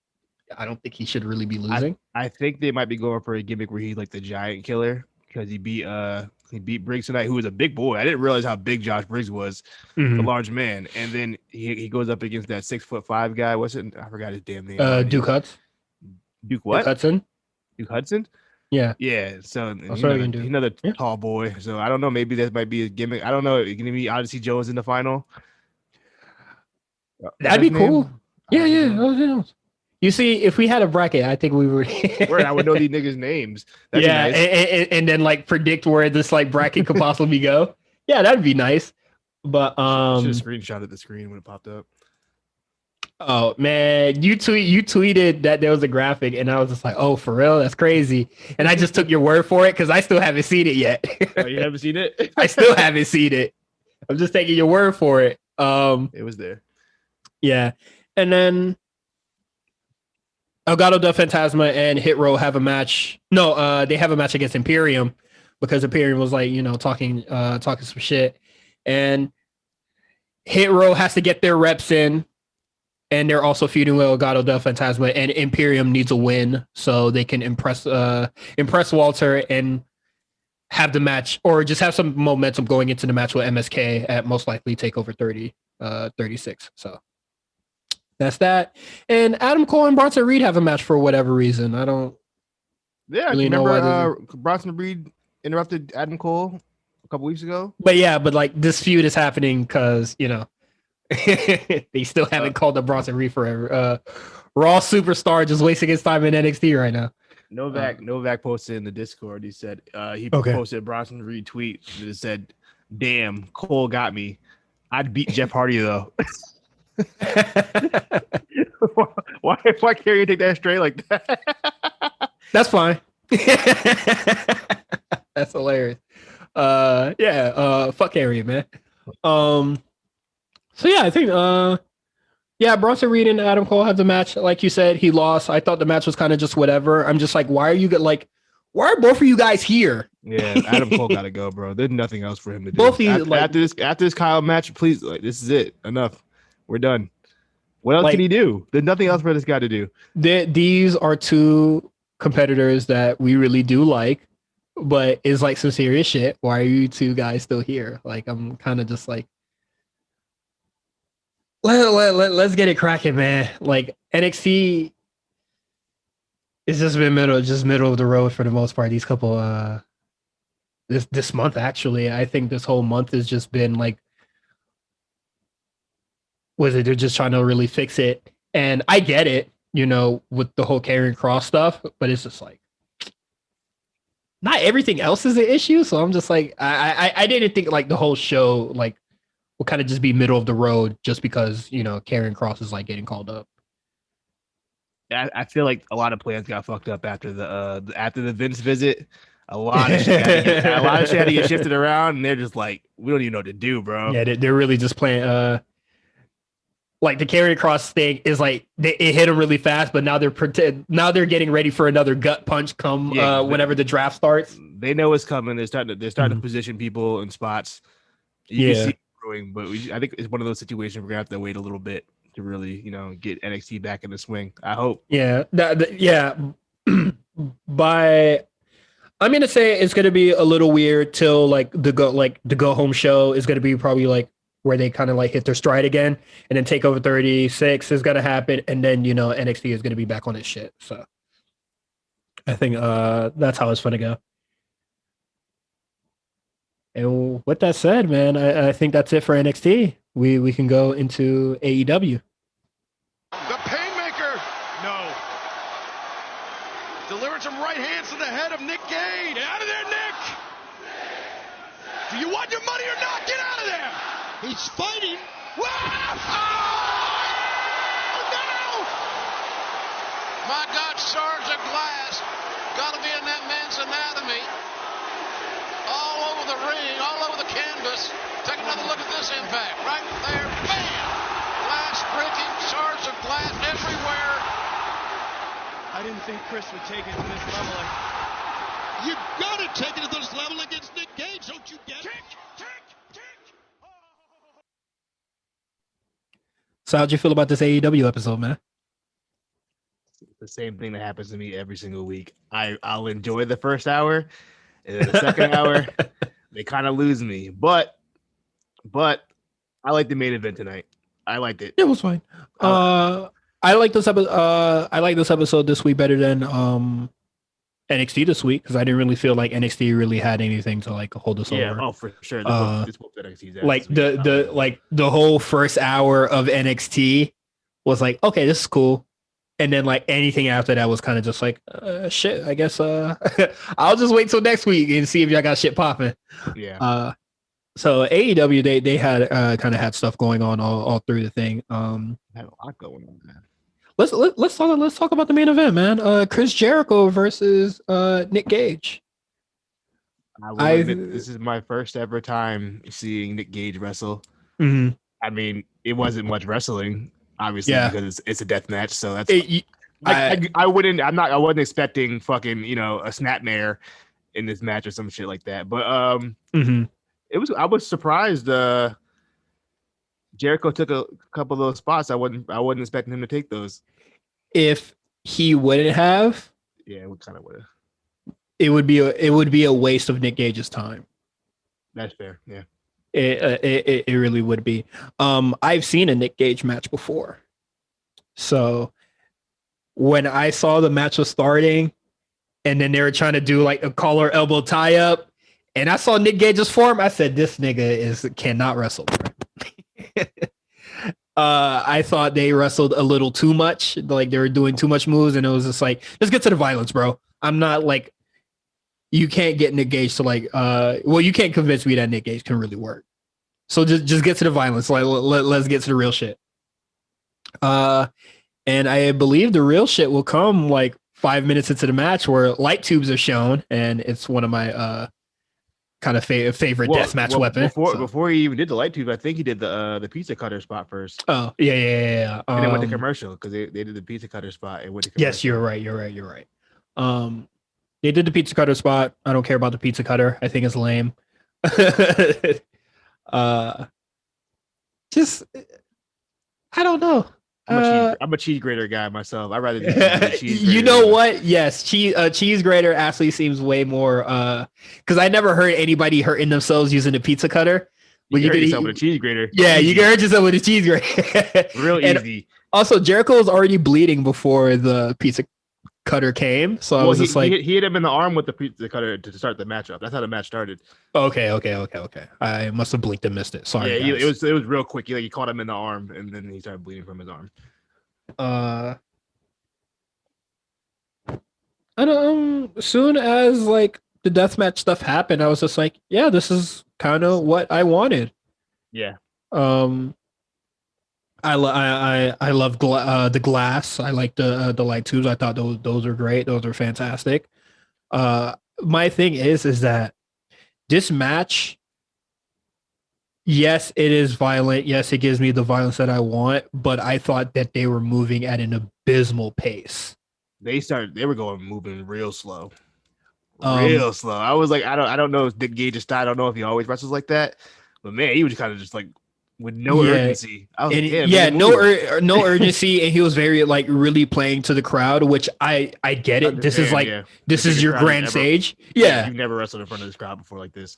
don't think he should really be losing. I think they might be going for a gimmick where he's like the giant killer because he beat Briggs tonight, who was a big boy. I didn't realize how big Josh Briggs was, a large man. And then he goes up against that 6'5" guy. What's it? I forgot his damn name. Duke Hudson. Duke what? Duke Hudson. Duke Hudson. Yeah. Yeah. So he's another tall boy. So I don't know. Maybe that might be a gimmick. I don't know. It's gonna be Odyssey Jones in the final. That'd be cool. Yeah. You see, if we had a bracket, I think we would. Where I would know these niggas' names. That'd be nice. and then like predict where this like bracket could possibly go. Yeah, that'd be nice. But should have screenshotted the screen when it popped up. Oh man, you tweeted that there was a graphic, and I was just like, "Oh, for real? That's crazy." And I just took your word for it because I still haven't seen it yet. Oh, you haven't seen it? I still haven't seen it. I'm just taking your word for it. It was there. Yeah, and then Elgato del Fantasma and Hit Row have a match. No, they have a match against Imperium because Imperium was like, you know, talking some shit, and Hit Row has to get their reps in. And they're also feuding with Elgato del Fantasma, and Imperium needs a win so they can impress Walter and have the match, or just have some momentum going into the match with MSK at most likely TakeOver 36. So that's that. And Adam Cole and Bronson Reed have a match for whatever reason. I don't really know why. Bronson Reed interrupted Adam Cole a couple weeks ago. But like this feud is happening because, you know, they still haven't called up Bronson Reed forever. Raw superstar just wasting his time in NXT right now. Novak posted in the Discord. He said he Okay. posted Bronson's retweet that said, "Damn, Cole got me. I'd beat Jeff Hardy though." why can't you take that straight like that? That's fine. That's hilarious. Fuck Karrion, man. So yeah, I think Bronson Reed and Adam Cole have the match. Like you said, he lost. I thought the match was kind of just whatever. I'm just like, why are both of you guys here? Yeah, Adam Cole gotta go, bro. There's nothing else for him to do. Both of you, after this Kyle match, please, this is it. Enough. We're done. What else can he do? There's nothing else for this guy to do. These are two competitors that we really do like, but it's like some serious shit. Why are you two guys still here? Like, I'm kind of just like, let's get it cracking, man. Like, NXT it's just been middle of the road for the most part. These couple this month, actually, I think this whole month has just been like, they're just trying to really fix it. And I get it, with the whole Karrion Kross stuff, but it's just like, not everything else is an issue. So I'm just like, I didn't think like the whole show like will kind of just be middle of the road just because Karrion Kross is like getting called up. I feel like a lot of plans got fucked up after the Vince visit. A lot of shit had to get shifted around, and they're just like, we don't even know what to do, bro. Yeah, they're really just playing. Like the Karrion Kross thing is like it hit them really fast, but now they're getting ready for another gut punch whenever the draft starts. They know it's coming. They're starting to position people in spots. You can see it growing, but I think it's one of those situations we're gonna have to wait a little bit to really, get NXT back in the swing. I hope. Yeah, I'm gonna say it's gonna be a little weird till like the go home show is gonna be probably like where they kind of like hit their stride again, and then Takeover 36 is gonna happen, and then NXT is gonna be back on its shit. So I think that's how it's gonna go. And with that said, man, I think that's it for NXT. We can go into AEW. The Painmaker, no. Delivered some right hands to the head of Nick Gage. Get out of there, Nick! Do you want your money or not? Get out of there! He's fighting. Oh, no! My God, shards of glass. Gotta be in that man's anatomy. All over the ring, all over the canvas. Take another look at this impact. Right there. Bam! Glass breaking, shards of glass everywhere. I didn't think Chris would take it to this level. You gotta take it to this level against Nick Gage, don't you get it? So how'd you feel about this AEW episode, man? The same thing that happens to me every single week. I'll enjoy the first hour, and then the second hour, they kind of lose me. But I like the main event tonight. I liked it. It was fine. I like this episode. I like this episode this week better than NXT this week because I didn't really feel like NXT really had anything to like hold us over. Yeah, oh for sure. Like the whole first hour of NXT was like, okay, this is cool. And then like anything after that was kind of just like shit, I guess I'll just wait till next week and see if y'all got shit popping. Yeah. So AEW they had kind of had stuff going on all through the thing. Had a lot going on, man. Let's talk about the main event, man. Chris Jericho versus Nick Gage. This is my first ever time seeing Nick Gage wrestle. Mm-hmm. I mean, it wasn't much wrestling, obviously, because it's a death match. So that's I wasn't expecting fucking a snapmare in this match or some shit like that. But I was surprised. Jericho took a couple of those spots. I wasn't expecting him to take those. If he wouldn't have, yeah, we kind of would have. It would be a waste of Nick Gage's time. That's fair. Yeah. It really would be. I've seen a Nick Gage match before. So when I saw the match was starting and then they were trying to do like a collar elbow tie up and I saw Nick Gage's form, I said, this nigga cannot wrestle. I thought they wrestled a little too much. Like they were doing too much moves and it was just like, let's get to the violence, bro. I'm not like, you can't get Nick Gage to like, well, you can't convince me that Nick Gage can really work. So just get to the violence. Like, let's get to the real shit. And I believe the real shit will come like 5 minutes into the match where light tubes are shown, and it's one of my kind of favorite deathmatch weapon. Before he even did the light tube, I think he did the pizza cutter spot first. Oh yeah. And then went to commercial because they did the pizza cutter spot and went to commercial. Yes, you're right. They did the pizza cutter spot. I don't care about the pizza cutter. I think it's lame. Just I don't know. I'm a cheese grater guy myself. I'd rather do cheese grater. You know what? Yes, cheese grater actually seems way more. Because I never heard anybody hurting themselves using a pizza cutter. But you can hurt yourself with a cheese grater. Yeah, you can hurt yourself with a cheese grater. Real easy. Also, Jericho was already bleeding before the pizza cutter came, so I was just like, he hit him in the arm with the pizza cutter to start the matchup. That's how the match started. Okay. I must have blinked and missed it. Sorry. Yeah, guys. it was real quick. He caught him in the arm, and then he started bleeding from his arm. I don't. Soon as like the deathmatch stuff happened, I was just like, yeah, this is kind of what I wanted. Yeah. I love the glass. I like the light tubes. I thought those are great. Those are fantastic. My thing is that this match, yes, it is violent. Yes, it gives me the violence that I want. But I thought that they were moving at an abysmal pace. They were moving real slow. Real slow. I was like, I don't know if Nick Gage's style. I don't know if he always wrestles like that. But man, he was kind of just like with no urgency. I was like, no urgency, and he was very like really playing to the crowd, which I get it. This is like this is your grand stage. Yeah, you've never wrestled in front of this crowd before like this.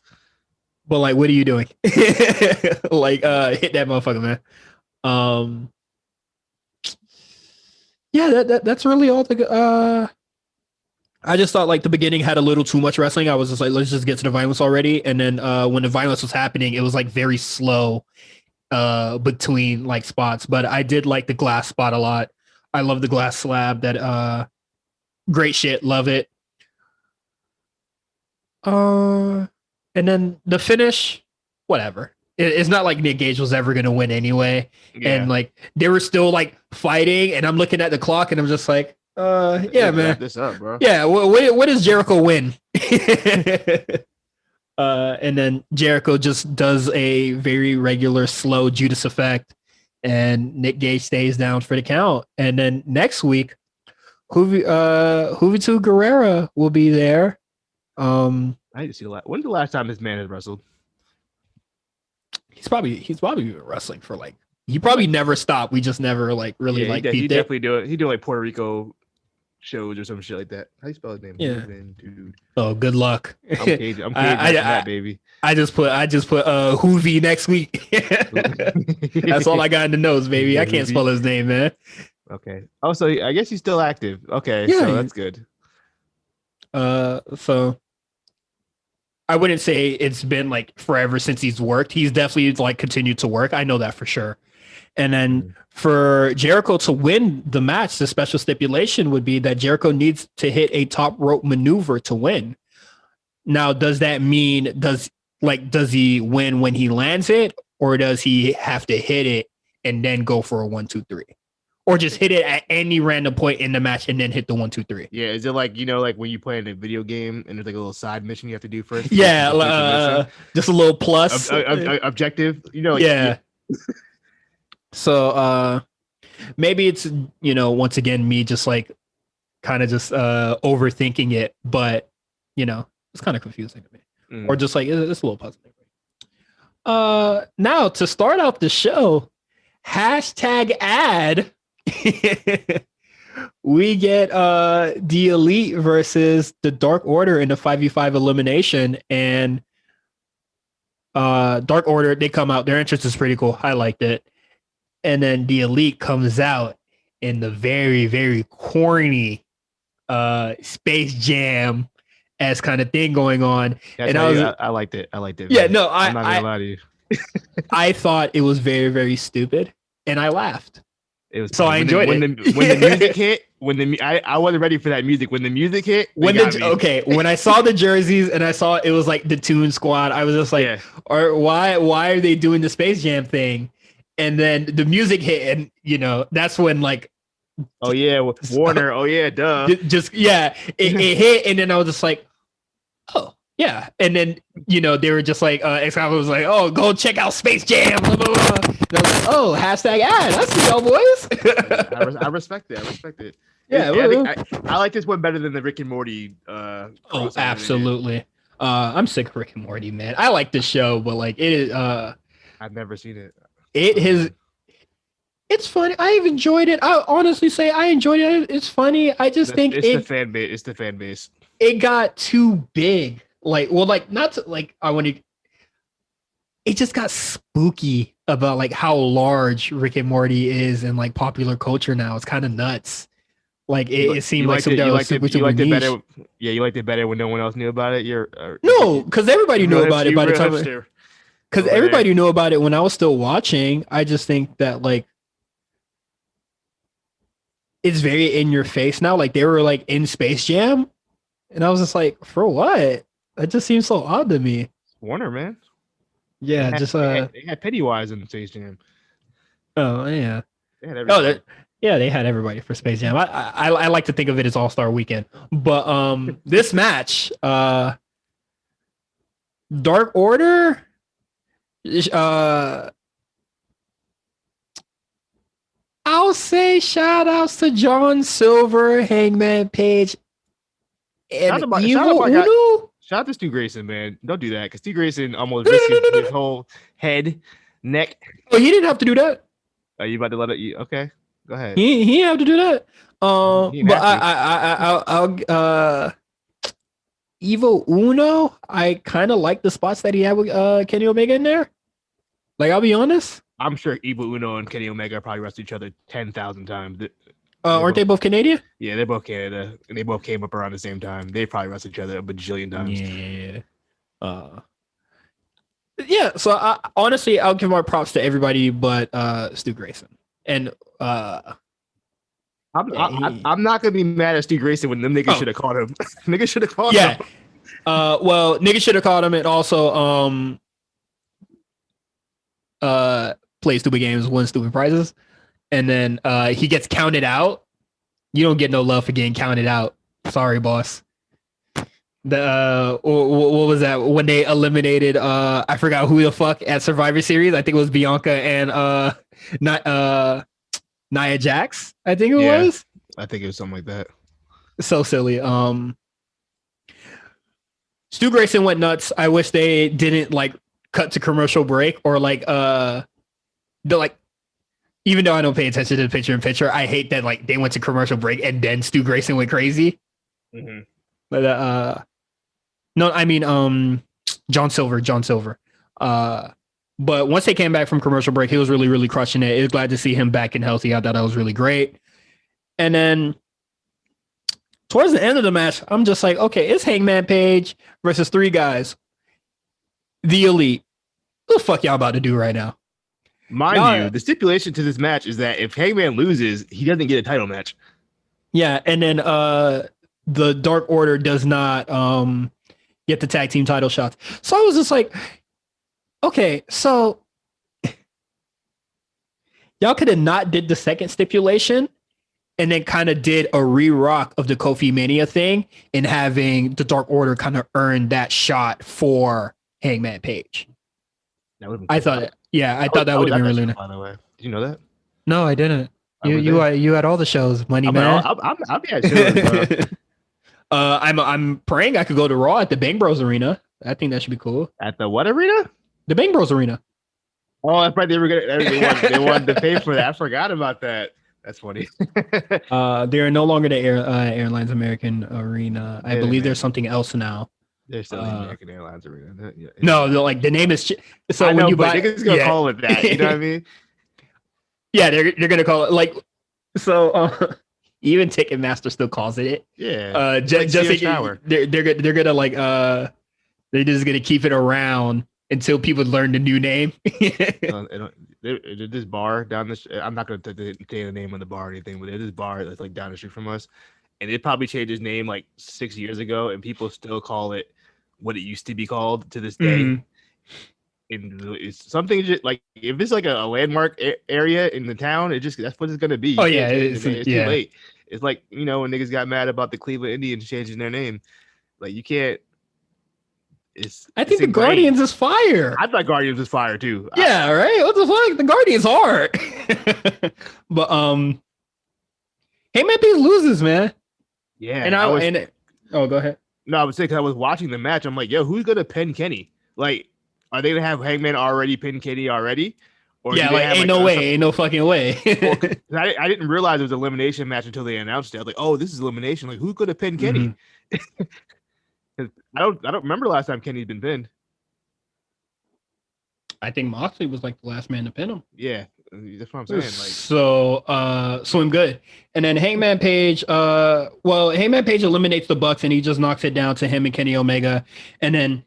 But like, what are you doing? Like, hit that motherfucker, man. Yeah, that's really all the. I just thought like the beginning had a little too much wrestling. I was just like, let's just get to the violence already. And then when the violence was happening, it was like very slow between like spots. But I did like the glass spot a lot. I love the glass slab. That great shit. Love it. And then the finish, whatever. It's not like Nick Gage was ever gonna win anyway. Yeah. And like they were still like fighting, and I'm looking at the clock, and I'm just like, yeah, man. Wrap this up, bro. Yeah, what does Jericho win? And then Jericho just does a very regular slow Judas effect, and Nick Gage stays down for the count. And then next week, Juventud Guerrera will be there. I need to see when's the last time this man has wrestled? He's probably been wrestling for like, he probably never stopped. We just never like really like he definitely do it. He do like Puerto Rico shows or some shit like that. How do you spell his name? Yeah. Dude. Oh, good luck. I'm Cajun that, baby. I just put Hoovy next week. That's all I got in the notes, baby. I can't spell his name, man. Okay. Oh, so I guess he's still active. Okay, yeah, so that's good. So I wouldn't say it's been like forever since he's worked. He's definitely like continued to work. I know that for sure. And then for Jericho to win the match, the special stipulation would be that Jericho needs to hit a top rope maneuver to win. Now, does that mean does he win when he lands it, or does he have to hit it and then go for a 1, 2, 3? Or just hit it at any random point in the match and then hit the 1, 2, 3. Yeah, is it like, like when you play in a video game and there's like a little side mission you have to do first? Yeah, just a little plus objective. Yeah. So maybe it's once again me just like kind of just overthinking it, but it's kind of confusing to me, or just like it's a little puzzling. Now to start out the show, #ad. We get the Elite versus the Dark Order in the 5v5 elimination, and Dark Order, they come out, their entrance is pretty cool. I liked it. And then the Elite comes out in the very, very corny Space Jam as kind of thing going on. And I liked it. Yeah, man. No, I'm not gonna lie to you. I thought it was very, very stupid, and I laughed. It was so I enjoyed it. When the music hit, I wasn't ready for that music. When the music hit, When I saw the jerseys and I saw it was like the Toon Squad, I was just like, or why are they doing the Space Jam thing? And then the music hit, and that's when like, oh yeah, Warner, oh yeah, duh, it hit, and then I was just like, oh yeah, and then they were just like, Excalibur was like, oh, go check out Space Jam, blah, blah, blah. And I was like, oh, hashtag ad, I see y'all boys. I respect it. I respect it. Yeah, I like this one better than the Rick and Morty. Oh, absolutely. I'm sick of Rick and Morty, man. I like the show, but like it is. I've never seen it. It's funny. I've enjoyed it. I honestly say I enjoyed it. It's funny. I just think it's the fan base. It's the fan base. It got too big. Like, well, like not to, like I want to. It just got spooky about like how large Rick and Morty is in like popular culture now. It's kind of nuts. Like it seemed like something that was super niche. Better. Yeah, you liked it better when no one else knew about it. No, because everybody knew about it by the time. Because everybody knew about it when I was still watching. I just think that like it's very in your face now. Like they were like in Space Jam, and I was just like, for what? That just seems so odd to me. Warner, man. Yeah, they had Pennywise in Space Jam. Oh yeah. They had everybody. They had everybody for Space Jam. I like to think of it as All-Star Weekend. But this match, Dark Order, I'll say shout outs to John Silver, Hangman Page, and Evil Uno. Shout out to Stu Grayson, man. Don't do that because Stu Grayson almost risked his whole head, neck. Oh, he didn't have to do that. Are you about to let it? Okay. Go ahead. He didn't have to do that. But I'll Evil Uno. I kind of like the spots that he had with Kenny Omega in there. Like, I'll be honest. I'm sure Evil Uno and Kenny Omega probably wrestled each other 10,000 times. Aren't they both Canadian? Yeah, they're both Canada, and they both came up around the same time. They probably wrestled each other a bajillion times. Yeah. So honestly, I'll give my props to everybody but Stu Grayson. And I'm not gonna be mad at Stu Grayson when them niggas should have caught him. Niggas should have caught him. Well, niggas should have caught him, and also play stupid games, win stupid prizes, and then he gets counted out. You don't get no love for getting counted out. Sorry, boss. What was that when they eliminated I forgot who the fuck at Survivor Series? I think it was Bianca and Nia Jax, I think it was. I think it was something like that. So silly. Stu Grayson went nuts. I wish they didn't like cut to commercial break or like even though I don't pay attention to the picture in picture, I hate that like they went to commercial break and then Stu Grayson went crazy. Mm-hmm. But no, I mean John Silver. But once they came back from commercial break, he was really, really crushing it. It was glad to see him back and healthy. I thought that was really great. And then towards the end of the match, I'm just like, okay, it's Hangman Page versus three guys. The Elite. What the fuck y'all about to do right now? Mind you, the stipulation to this match is that if Hangman loses, he doesn't get a title match. Yeah, and then the Dark Order does not get the tag team title shots. So I was just like, okay, so y'all could have not did the second stipulation and then kind of did a re-rock of the Kofi Mania thing and having the Dark Order kind of earn that shot for Hangman Page. I thought that would have been really nice. By the way, did you know that? No, I didn't. You had all the shows, Money Man. I'll be at shows. I'm praying I could go to Raw at the Bang Bros Arena. I think that should be cool. At the what arena? The Bang Bros Arena. Oh, that's right. They wanted to pay for that. I forgot about that. That's funny. They are no longer the Airlines American Arena. I believe there's something else now. They're still the American Airlines Arena. No, like the name is. So I know, when you but buy, niggas gonna call it that. You know what I mean? Yeah, they're gonna call it like. So even Ticketmaster still calls it. Yeah. Just they're gonna like they're just gonna keep it around until people learn the new name. There's this bar down the. I'm not gonna say the name of the bar or anything, but there's this bar that's like down the street from us, and it probably changed its name like 6 years ago, and people still call it what it used to be called to this day. Mhm. And it's something just like if it's like a landmark area in the town, that's what it's gonna be. You Oh, can't yeah, change it. It's too yeah. late. It's like when niggas got mad about the Cleveland Indians changing their name. Like you can't. I think the Guardians is fire. I thought Guardians was fire too. Yeah, right. What the fuck? The Guardians hard. But Hangman Page loses, man. Yeah, And oh, go ahead. No, I would say because I was watching the match. I'm like, yo, who's gonna pin Kenny? Like, are they gonna have Hangman already pin Kenny already? Or Yeah, like ain't no way, ain't no fucking way. I didn't realize it was an elimination match until they announced it. I was like, oh, this is elimination. Like, who could have pinned Kenny? I don't remember the last time Kenny's been pinned. I think Moxley was like the last man to pin him. Yeah, that's what I'm saying. Like, so I'm good. And then Hangman Page, Hangman Page eliminates the Bucks and he just knocks it down to him and Kenny Omega. And then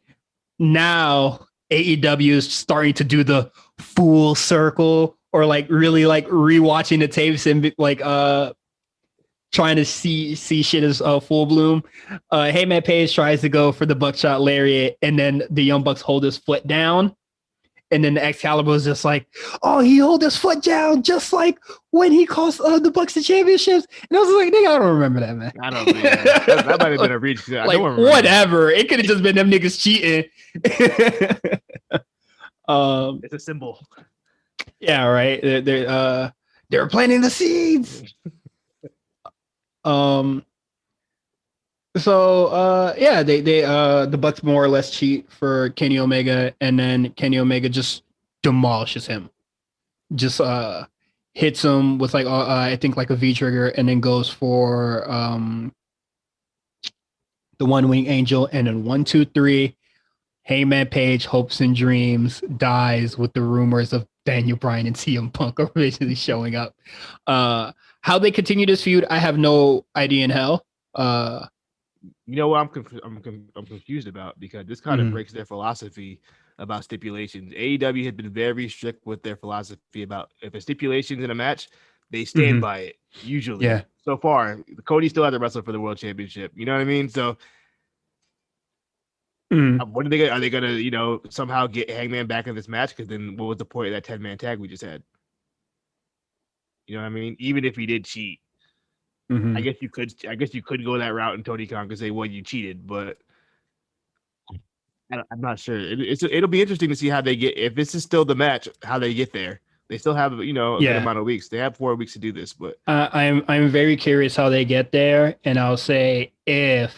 now AEW is starting to do the full circle, or like really like rewatching the tapes and like trying to see shit as full bloom. Heyman Page tries to go for the buckshot lariat, and then the Young Bucks hold his foot down. And then the Excalibur is just like, oh, he hold his foot down just like when he cost the Bucks the championships. And I was like, nigga, I don't remember that, man. I don't know. That might have been a reach. Like, whatever. It could have just been them niggas cheating. It's a symbol. Yeah, right. They're planting the seeds. They the Bucks more or less cheat for Kenny Omega, and then Kenny Omega just demolishes him. Just hits him with like I think like a V trigger, and then goes for the One Wing Angel, and then 1, 2, 3. Heyman Page hopes and dreams dies with the rumors of Daniel Bryan and CM Punk originally showing up. How they continue this feud, I have no idea in hell. You know what I'm confused about, because this kind of breaks their philosophy about stipulations. AEW has been very strict with their philosophy about if a stipulation's in a match, they stand by it. Usually, yeah. So far, Cody still has to wrestle for the world championship. You know what I mean? So, what are they gonna? Are they gonna somehow get Hangman back in this match? Because then, what was the point of that 10-man tag we just had? You know what I mean? Even if he did cheat. I guess you could go that route, and Tony Khan could say, "Well, you cheated," but I'm not sure. It'll be interesting to see how they get, if this is still the match, how they get there. They still have a good amount of weeks. They have 4 weeks to do this, but I'm very curious how they get there, and I'll say if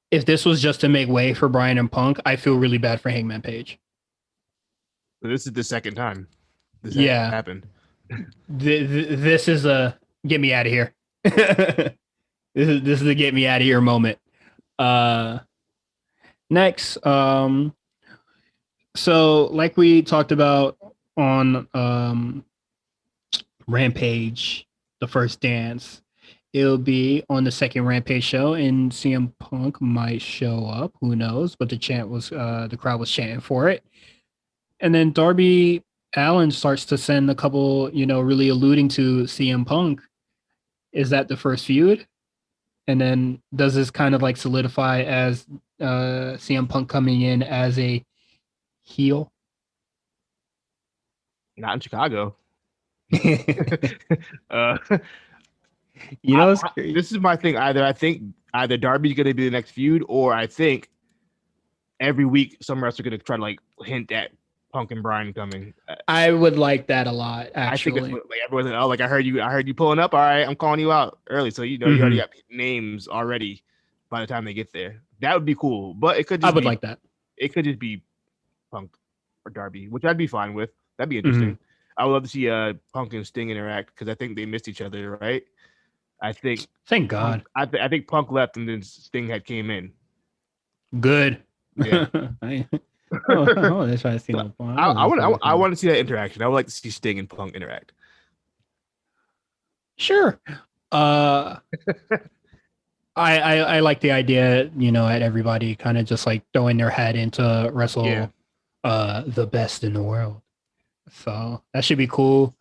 this was just to make way for Bryan and Punk, I feel really bad for Hangman Page. This is the second time this happened. This is a get me out of here. This is a get me out of here moment. Next, so like we talked about on Rampage, the first dance, it'll be on the second Rampage show, and CM Punk might show up. Who knows? But the crowd was chanting for it, and then Darby Allin starts to send a couple, really alluding to CM Punk. Is that the first feud? And then does this kind of like solidify as CM Punk coming in as a heel? Not in Chicago. This is my thing. I think either Darby's going to be the next feud, or I think every week some wrestler going to try to like hint at Punk and Bryan coming. I would like that a lot. Actually, I think like everyone's like, oh, like I heard you pulling up. All right, I'm calling you out early, so you already got names already by the time they get there. That would be cool, but it could. I would like that. It could just be Punk or Darby, which I'd be fine with. That'd be interesting. I would love to see Punk and Sting interact, because I think they missed each other, right? I think. Thank God. I think Punk left and then Sting had came in. Good. Yeah. That's why I see no point. I want to see that interaction. I would like to see Sting and Punk interact. Sure. I like the idea, at everybody kind of just like throwing their head into wrestle Yeah. the best in the world. So that should be cool.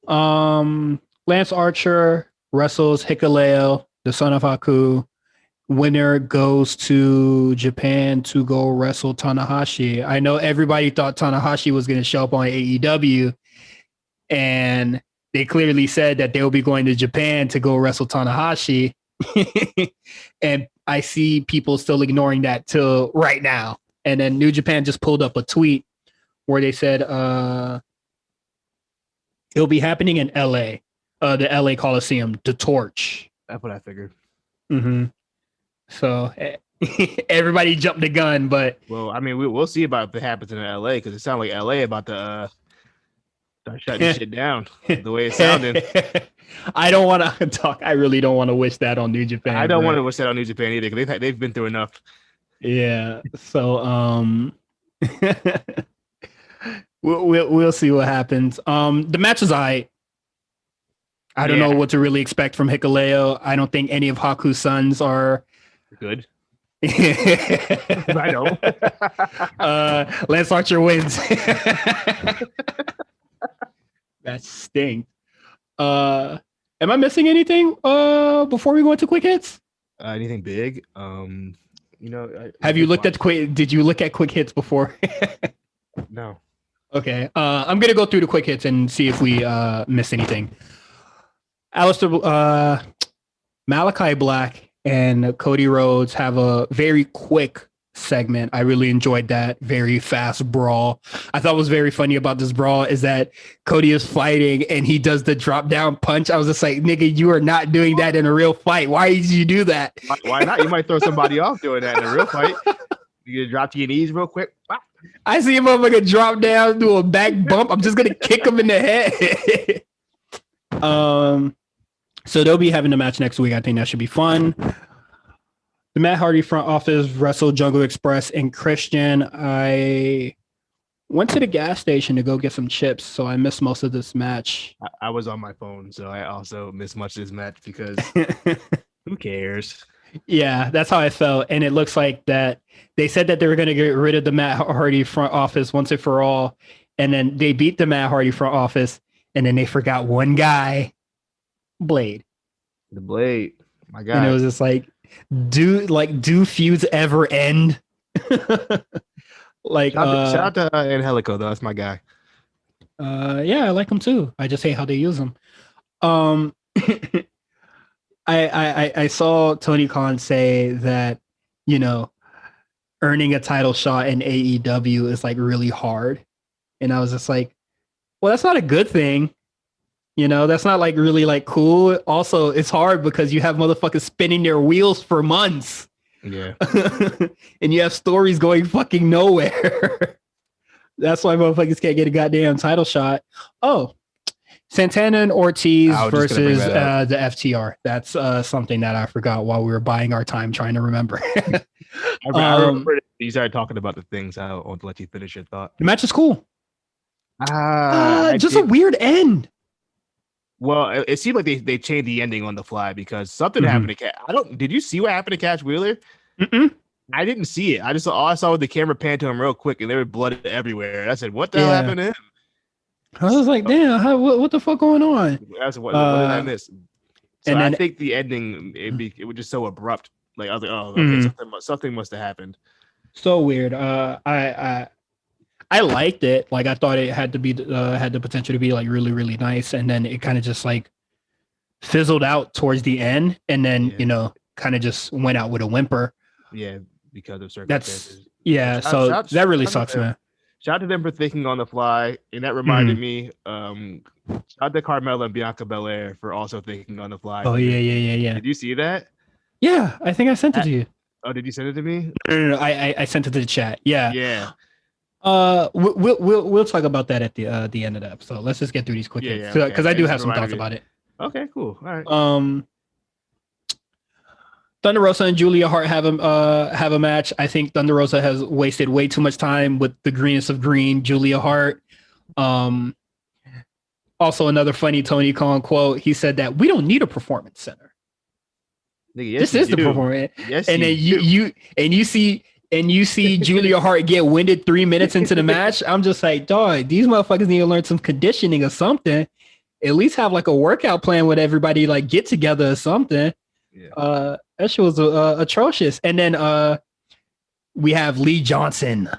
Lance Archer wrestles Hikuleo, the son of Haku. Winner goes to Japan to go wrestle Tanahashi. I know everybody thought Tanahashi was going to show up on AEW, and they clearly said that they'll be going to Japan to go wrestle Tanahashi. And I see people still ignoring that till right now. And then New Japan just pulled up a tweet where they said it'll be happening in LA, the LA Coliseum, the Torch. That's what I figured. Mm-hmm. So everybody jumped the gun, but Well, I mean, we'll see about if it happens in LA because it sounded like LA about to start shutting shit down the way it sounded. I don't want to talk. I really don't want to wish that on New Japan. I don't want to wish that on New Japan either because they've been through enough. Yeah. So we'll see what happens. The match is I don't know what to really expect from Hikuleo. I don't think any of Haku's sons are good. I know. Lance Archer wins. That stinks. Am I missing anything before we go into quick hits? Anything big? Have you looked at did you look at quick hits before? No. Okay. I'm gonna go through the quick hits and see if we miss anything. Malachi Black and Cody Rhodes have a very quick segment. I really enjoyed that. Very fast brawl. I thought was very funny about this brawl is that Cody is fighting and he does the drop down punch. I was just like, nigga, you are not doing that in a real fight. Why did you do that? Why not? You might throw somebody off doing that in a real fight. You drop to your knees real quick. I see a motherfucker drop down, do a back bump. I'm just gonna kick him in the head. So they'll be having a match next week. I think that should be fun. The Matt Hardy front office wrestled Jungle Express and Christian. I went to the gas station to go get some chips, so I missed most of this match. I was on my phone, so I also missed much of this match because who cares? Yeah, that's how I felt. And it looks like that they said that they were going to get rid of the Matt Hardy front office once and for all. And then they beat the Matt Hardy front office. And then they forgot one guy, Blade. The Blade, my God. And it was just like, do feuds ever end? Like, shout out to Angelico, though. That's my guy. Yeah, I like him too. I just hate how they use him. I saw Tony Khan say that, earning a title shot in AEW is like really hard. And I was just like, well, that's not a good thing. That's not like really like cool. Also, it's hard because you have motherfuckers spinning their wheels for months. Yeah. And you have stories going fucking nowhere. That's why motherfuckers can't get a goddamn title shot. Oh, Santana and Ortiz versus the FTR. That's something that I forgot while we were buying our time trying to remember. I remember you started talking about the things. I want to let you finish your thought. The match is cool. Just a weird end. Well, it seemed like they changed the ending on the fly because something happened to Cash. Did you see what happened to Cash Wheeler? Mm-mm. I didn't see it. All I saw was the camera pan to him real quick, and there was blood everywhere. I said, "What the hell happened to him?" I was like, "Damn, what the fuck going on?" What did I miss? So and then, I think the ending it was just so abrupt. Like I was like, "Oh, okay, something must have happened." So weird. I liked it. Like I thought it had to be had the potential to be like really really nice, and then it kind of just like fizzled out towards the end, and then kind of just went out with a whimper. Yeah, because of circumstances. So that really sucks, man. Shout out to them for thinking on the fly, and that reminded me. Shout out to Carmella and Bianca Belair for also thinking on the fly. Oh yeah. Did you see that? Yeah, I think I sent it to you. Oh, did you send it to me? No, I sent it to the chat. Yeah. Yeah. We'll talk about that at the end of the episode. Let's just get through these quick hits because I do have some thoughts about it. Okay, cool. All right. Thunder Rosa and Julia Hart have a match. I think Thunder Rosa has wasted way too much time with the greenest of green, Julia Hart. Also another funny Tony Khan quote. He said that we don't need a performance center. Nigga, yes, This you is the do. performance. Yes, And then you see Julia Hart get winded 3 minutes into the match. I'm just like, dog, these motherfuckers need to learn some conditioning or something. At least have like a workout plan with everybody, like get together or something. Yeah. That shit was atrocious. And then we have Lee Johnson,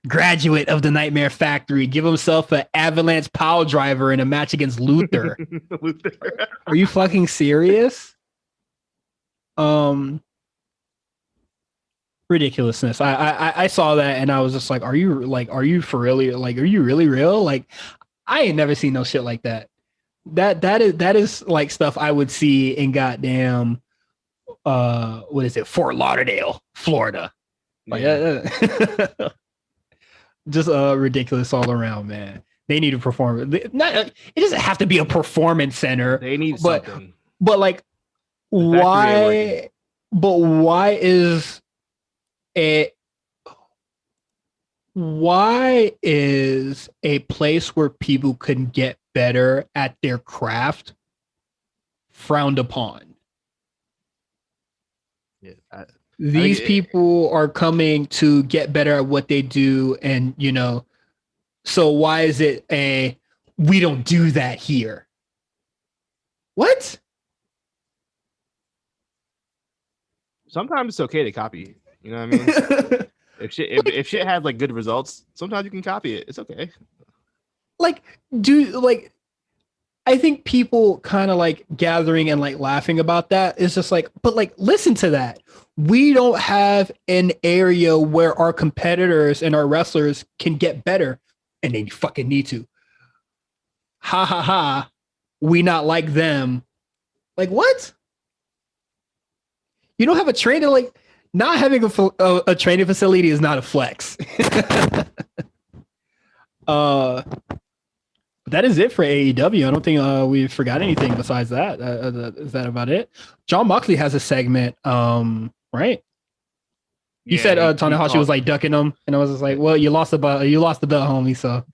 graduate of the Nightmare Factory, give himself an avalanche pile driver in a match against Luther. Are you fucking serious? Ridiculousness. I saw that and I was just like, are you for really? Like, are you really real? Like, I ain't never seen no shit like that. That is like stuff I would see in goddamn what is it, Fort Lauderdale, Florida. Like just ridiculous all around, man. They need to perform. It doesn't have to be a performance center. They need something. But like, why? But why is a place where people can get better at their craft frowned upon? Yeah, These people are coming to get better at what they do, and so why is it we don't do that here? What? Sometimes it's okay to copy. You know what I mean? if shit has like good results, sometimes you can copy it. It's okay. I think people kind of like gathering and like laughing about that is just like, but like, listen to that. We don't have an area where our competitors and our wrestlers can get better, and they fucking need to. Ha ha ha. We not like them. Like, what? You don't have a trainer. Like, not having a training facility is not a flex. That is it for AEW. I don't think we forgot anything besides that. Is that about it? John Moxley has a segment, right? He said Tanahashi was like ducking him, and I was just like, "Well, you lost the belt, homie. So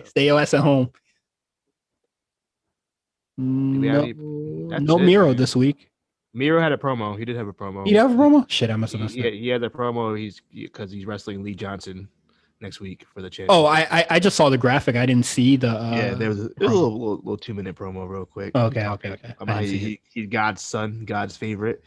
stay your ass at home." No Miro this week. Miro had a promo. He did have a promo. He did have a promo? Shit, I must have missed it. He had a promo. Because he's wrestling Lee Johnson next week for the championship. Oh, I just saw the graphic. I didn't see the. There was a little 2-minute promo, real quick. Okay. About he's God's son, God's favorite.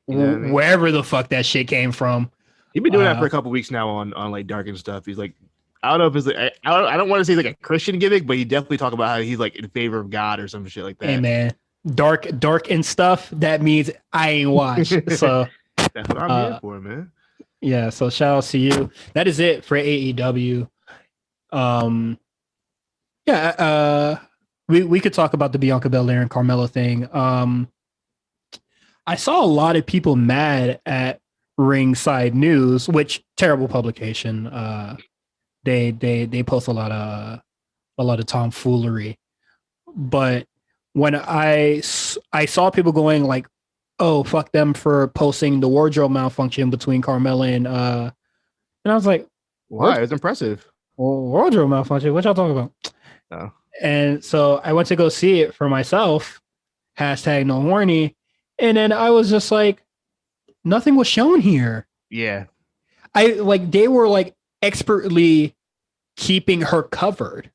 Wherever the fuck that shit came from. He's been doing that for a couple weeks now on like Dark and stuff. He's like, I don't know if it's like, I don't want to say like a Christian gimmick, but he definitely talk about how he's like in favor of God or some shit like that. Hey man, dark and stuff. That means I ain't watched. So that's what I'm here for, man. Yeah. So shout out to you. That is it for AEW. We could talk about the Bianca Belair and Carmella thing. I saw a lot of people mad at Ringside News, which terrible publication. They post a lot of tomfoolery, but when I saw people going like, "Oh, fuck them for posting the wardrobe malfunction between Carmella and I was like, "Why? It's impressive." Well, wardrobe malfunction. What y'all talking about? Oh. And so I went to go see it for myself. #NoHorny. And then I was just like, nothing was shown here. Yeah. They were like expertly keeping her covered.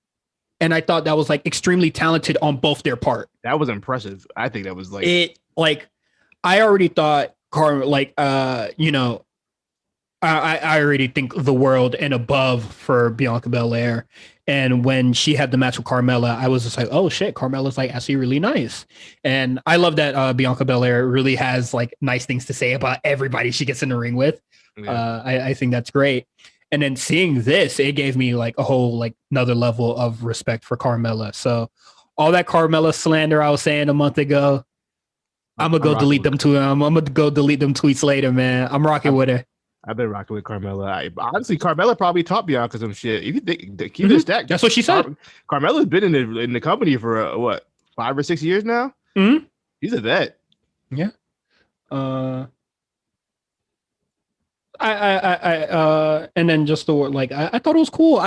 And I thought that was like extremely talented on both their part. That was impressive. I think that was like it. Like, I already thought I already think the world and above for Bianca Belair. And when she had the match with Carmella, I was just like, oh shit, Carmella's like actually really nice. And I love that Bianca Belair really has like nice things to say about everybody she gets in the ring with. Yeah. I think that's great. And then seeing this, it gave me like a whole like another level of respect for Carmella. So all that Carmella slander I was saying a month ago, I'm gonna go delete them I'm gonna go delete them tweets later, man. I'm rocking with her. I've been rocking with Carmella. Honestly, Carmella probably taught Bianca some shit. If you think, keep it stacked. That's what she said. Carmella's been in the company for what, 5 or 6 years now. Mm-hmm. He's a vet. Yeah. And then just the like, I thought it was cool.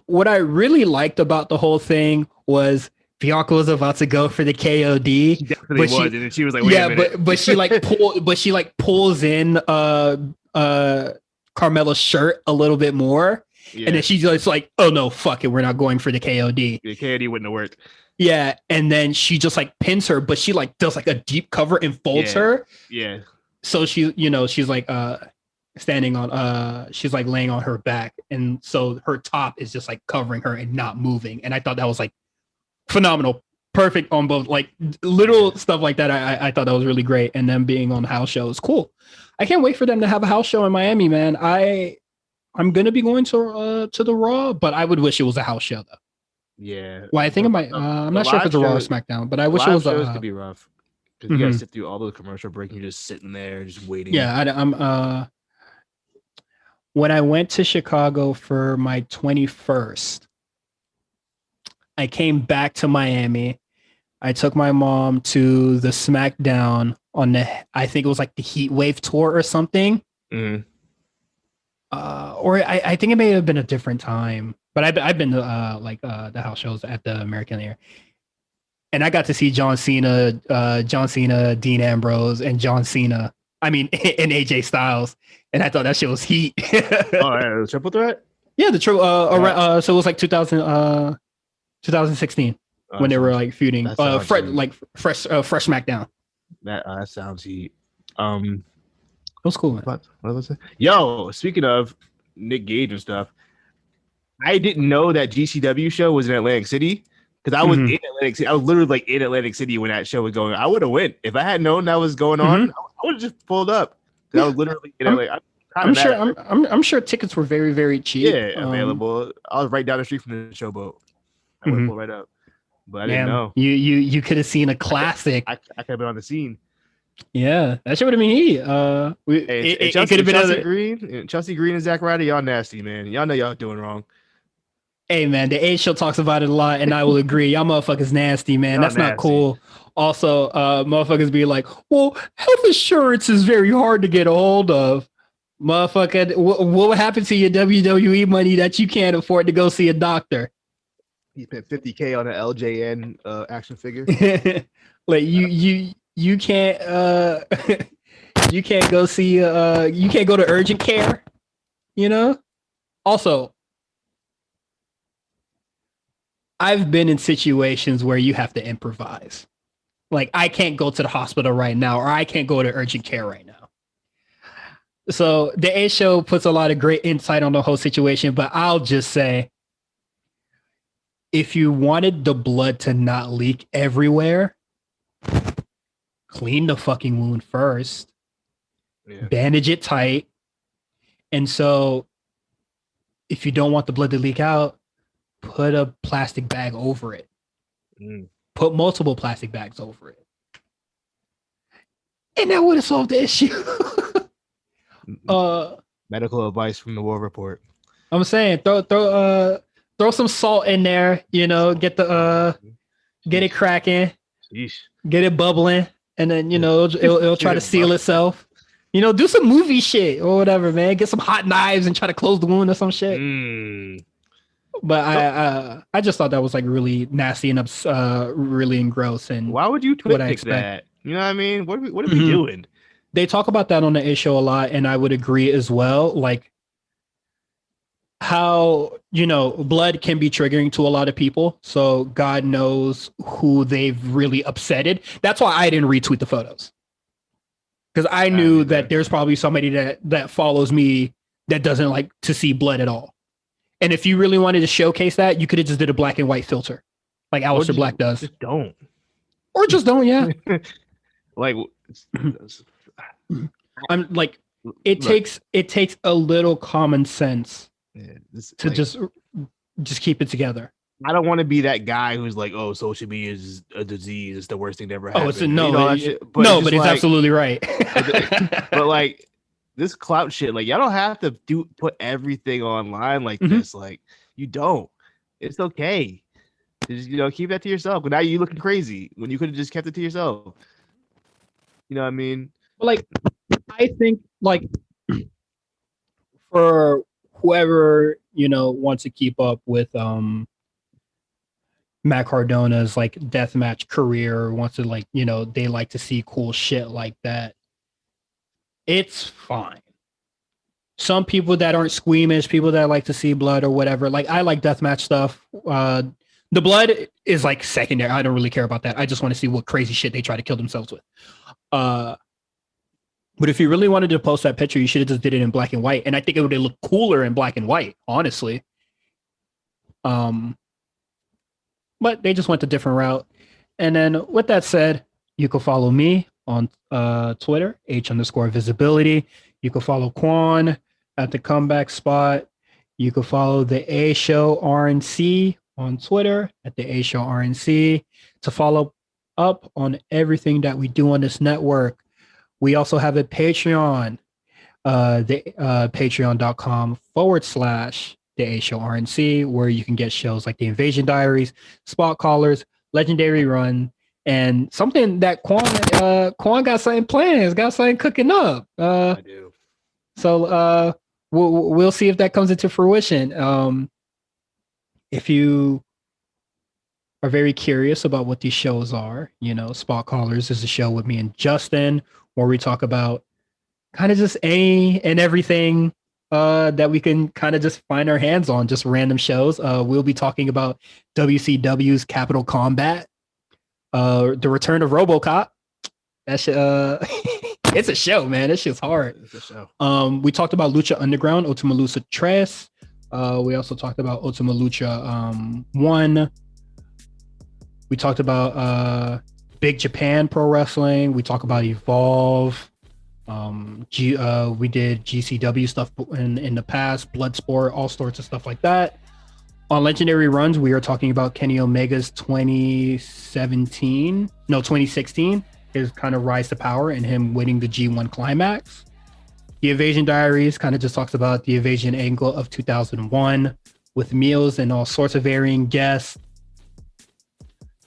What I really liked about the whole thing was Bianca was about to go for the KOD. She definitely was, and then she was like, "Wait a minute." but she pulls in Carmella's shirt a little bit more, Yeah. and then she's just like, "Oh no, fuck it, we're not going for the KOD." The KOD wouldn't have worked. Yeah, and then she just like pins her, but she like does like a deep cover and folds her. Yeah. So she, she's like standing on she's like laying on her back, and so her top is just like covering her and not moving. And I thought that was like phenomenal, perfect on both, like little stuff like that. I thought that was really great. And then being on the house show is cool. I can't wait for them to have a house show in Miami, man. I'm gonna be going to the Raw, but I would wish it was a house show though. Yeah. Well, I think it might. I'm not sure if it's a Raw or SmackDown, but I wish it was. Shows could be rough because you gotta sit through all the commercial break and you're just sitting there, just waiting. Yeah, I'm. When I went to Chicago for my 21st, I came back to Miami. I took my mom to the SmackDown on the, I think it was like the Heat Wave tour or something. Mm-hmm. Or I think it may have been a different time, but I've been to the house shows at the American Air, and I got to see John Cena, Dean Ambrose, and and AJ Styles, and I thought that shit was heat. Oh, yeah, the triple threat. Yeah, the triple. So it was like 2016 when they were like feuding. Fresh SmackDown. That sounds heat. It was cool, man. What was it? Yo, speaking of Nick Gage and stuff, I didn't know that GCW show was in Atlantic City because I was in Atlantic City. I was literally like in Atlantic City when that show was going. I would have went if I had known that was going on. I would have just pulled up. I was literally in Atlantic. I'm sure tickets were very, very cheap. Yeah, available. I was right down the street from the showboat. I would have pulled right up, but I didn't know. You could have seen a classic. I could have been on the scene. Yeah, that shit would have been heat. It could have been Chelsea Green and Zack Ryder. Y'all nasty, man. Y'all know y'all doing wrong. Hey, man, the A Show talks about it a lot, and I will agree. Y'all motherfuckers nasty, man. That's not cool. Also, motherfuckers be like, well, health insurance is very hard to get a hold of. Motherfucker, what happened to your WWE money that you can't afford to go see a doctor? You spent $50K on an LJN action figure. Like you can't you can't go see you can't go to urgent care, Also, I've been in situations where you have to improvise. Like, I can't go to the hospital right now, or I can't go to urgent care right now. So the A Show puts a lot of great insight on the whole situation, but I'll just say, if you wanted the blood to not leak everywhere, clean the fucking wound first, bandage it tight. And so if you don't want the blood to leak out, put a plastic bag over it. Put multiple plastic bags over it. And that would have solved the issue. Medical advice from the War Report. I'm saying throw some salt in there, get it cracking, get it bubbling, and then it'll try to seal itself. Do some movie shit or whatever, man. Get some hot knives and try to close the wound or some shit. But I just thought that was like really nasty and really gross. And why would you pick that? You know what I mean? What are we doing? They talk about that on the A Show a lot, and I would agree as well. Like how blood can be triggering to a lot of people. So God knows who they've really upsetted. That's why I didn't retweet the photos, because I knew that there's probably somebody that follows me that doesn't like to see blood at all. And if you really wanted to showcase that, you could have just did a black and white filter, like Aleister Black does. Just don't. Or just don't, yeah. Like, I'm like, it takes a little common sense to just keep it together. I don't want to be that guy who's like, oh, social media is a disease. It's the worst thing that ever happened. Oh, but it's absolutely right. But like, this clout shit, like, y'all don't have to put everything online like this. Like, you don't. It's okay. Just, keep that to yourself. But now you looking crazy when you could have just kept it to yourself. You know what I mean? Like, I think, like, for whoever, wants to keep up with Matt Cardona's like deathmatch career, wants to like, you know, they like to see cool shit like that. It's fine. Some people that aren't squeamish, people that like to see blood or whatever, like I like deathmatch stuff. The blood is like secondary. I don't really care about that. I just want to see what crazy shit they try to kill themselves with. But if you really wanted to post that picture, you should have just did it in black and white. And I think it would have looked cooler in black and white, honestly. But they just went a different route. And then with that said, you can follow me on Twitter, H_visibility. You can follow Quan at the comeback spot. You can follow the A Show RNC on Twitter at the A Show RNC to follow up on everything that we do on this network. We also have a Patreon, patreon.com/the A Show RNC, where you can get shows like the Invasion Diaries, Spot Callers, Legendary Run, and something that Quan got something planned, has got something cooking up. I do. So we'll see if that comes into fruition. If you are very curious about what these shows are, you know, Spot Callers is a show with me and Justin where we talk about kind of just any and everything that we can kind of just find our hands on, just random shows. We'll be talking about WCW's Capital Combat, the return of RoboCop. That shit, it's a show, man. This shit's hard. It's a show. We talked about Lucha Underground, Ultima Lucha Tres. We also talked about Ultima Lucha 1. We talked about Big Japan Pro Wrestling. We talked about Evolve. We did GCW stuff in the past, Bloodsport, all sorts of stuff like that. On Legendary Runs, we are talking about Kenny Omega's 2016, his kind of rise to power and him winning the G1 climax. The Invasion Diaries kind of just talks about the Invasion angle of 2001 with meals and all sorts of varying guests.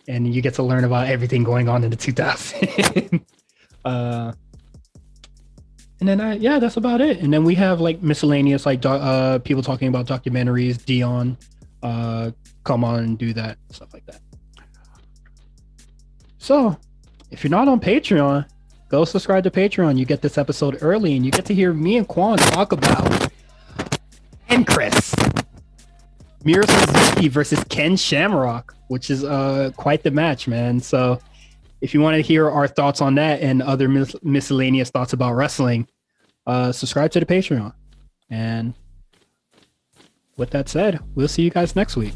And you get to learn about everything going on in the 2000s. And then, that's about it. And then we have like miscellaneous, like people talking about documentaries, Dion, come on and do that, stuff like that. So if you're not on Patreon, go subscribe to Patreon. You get this episode early and you get to hear me and Quan talk about and Chris. Miro Suzuki versus Ken Shamrock, which is quite the match, man. So if you want to hear our thoughts on that and other miscellaneous thoughts about wrestling, subscribe to the Patreon. And with that said, we'll see you guys next week.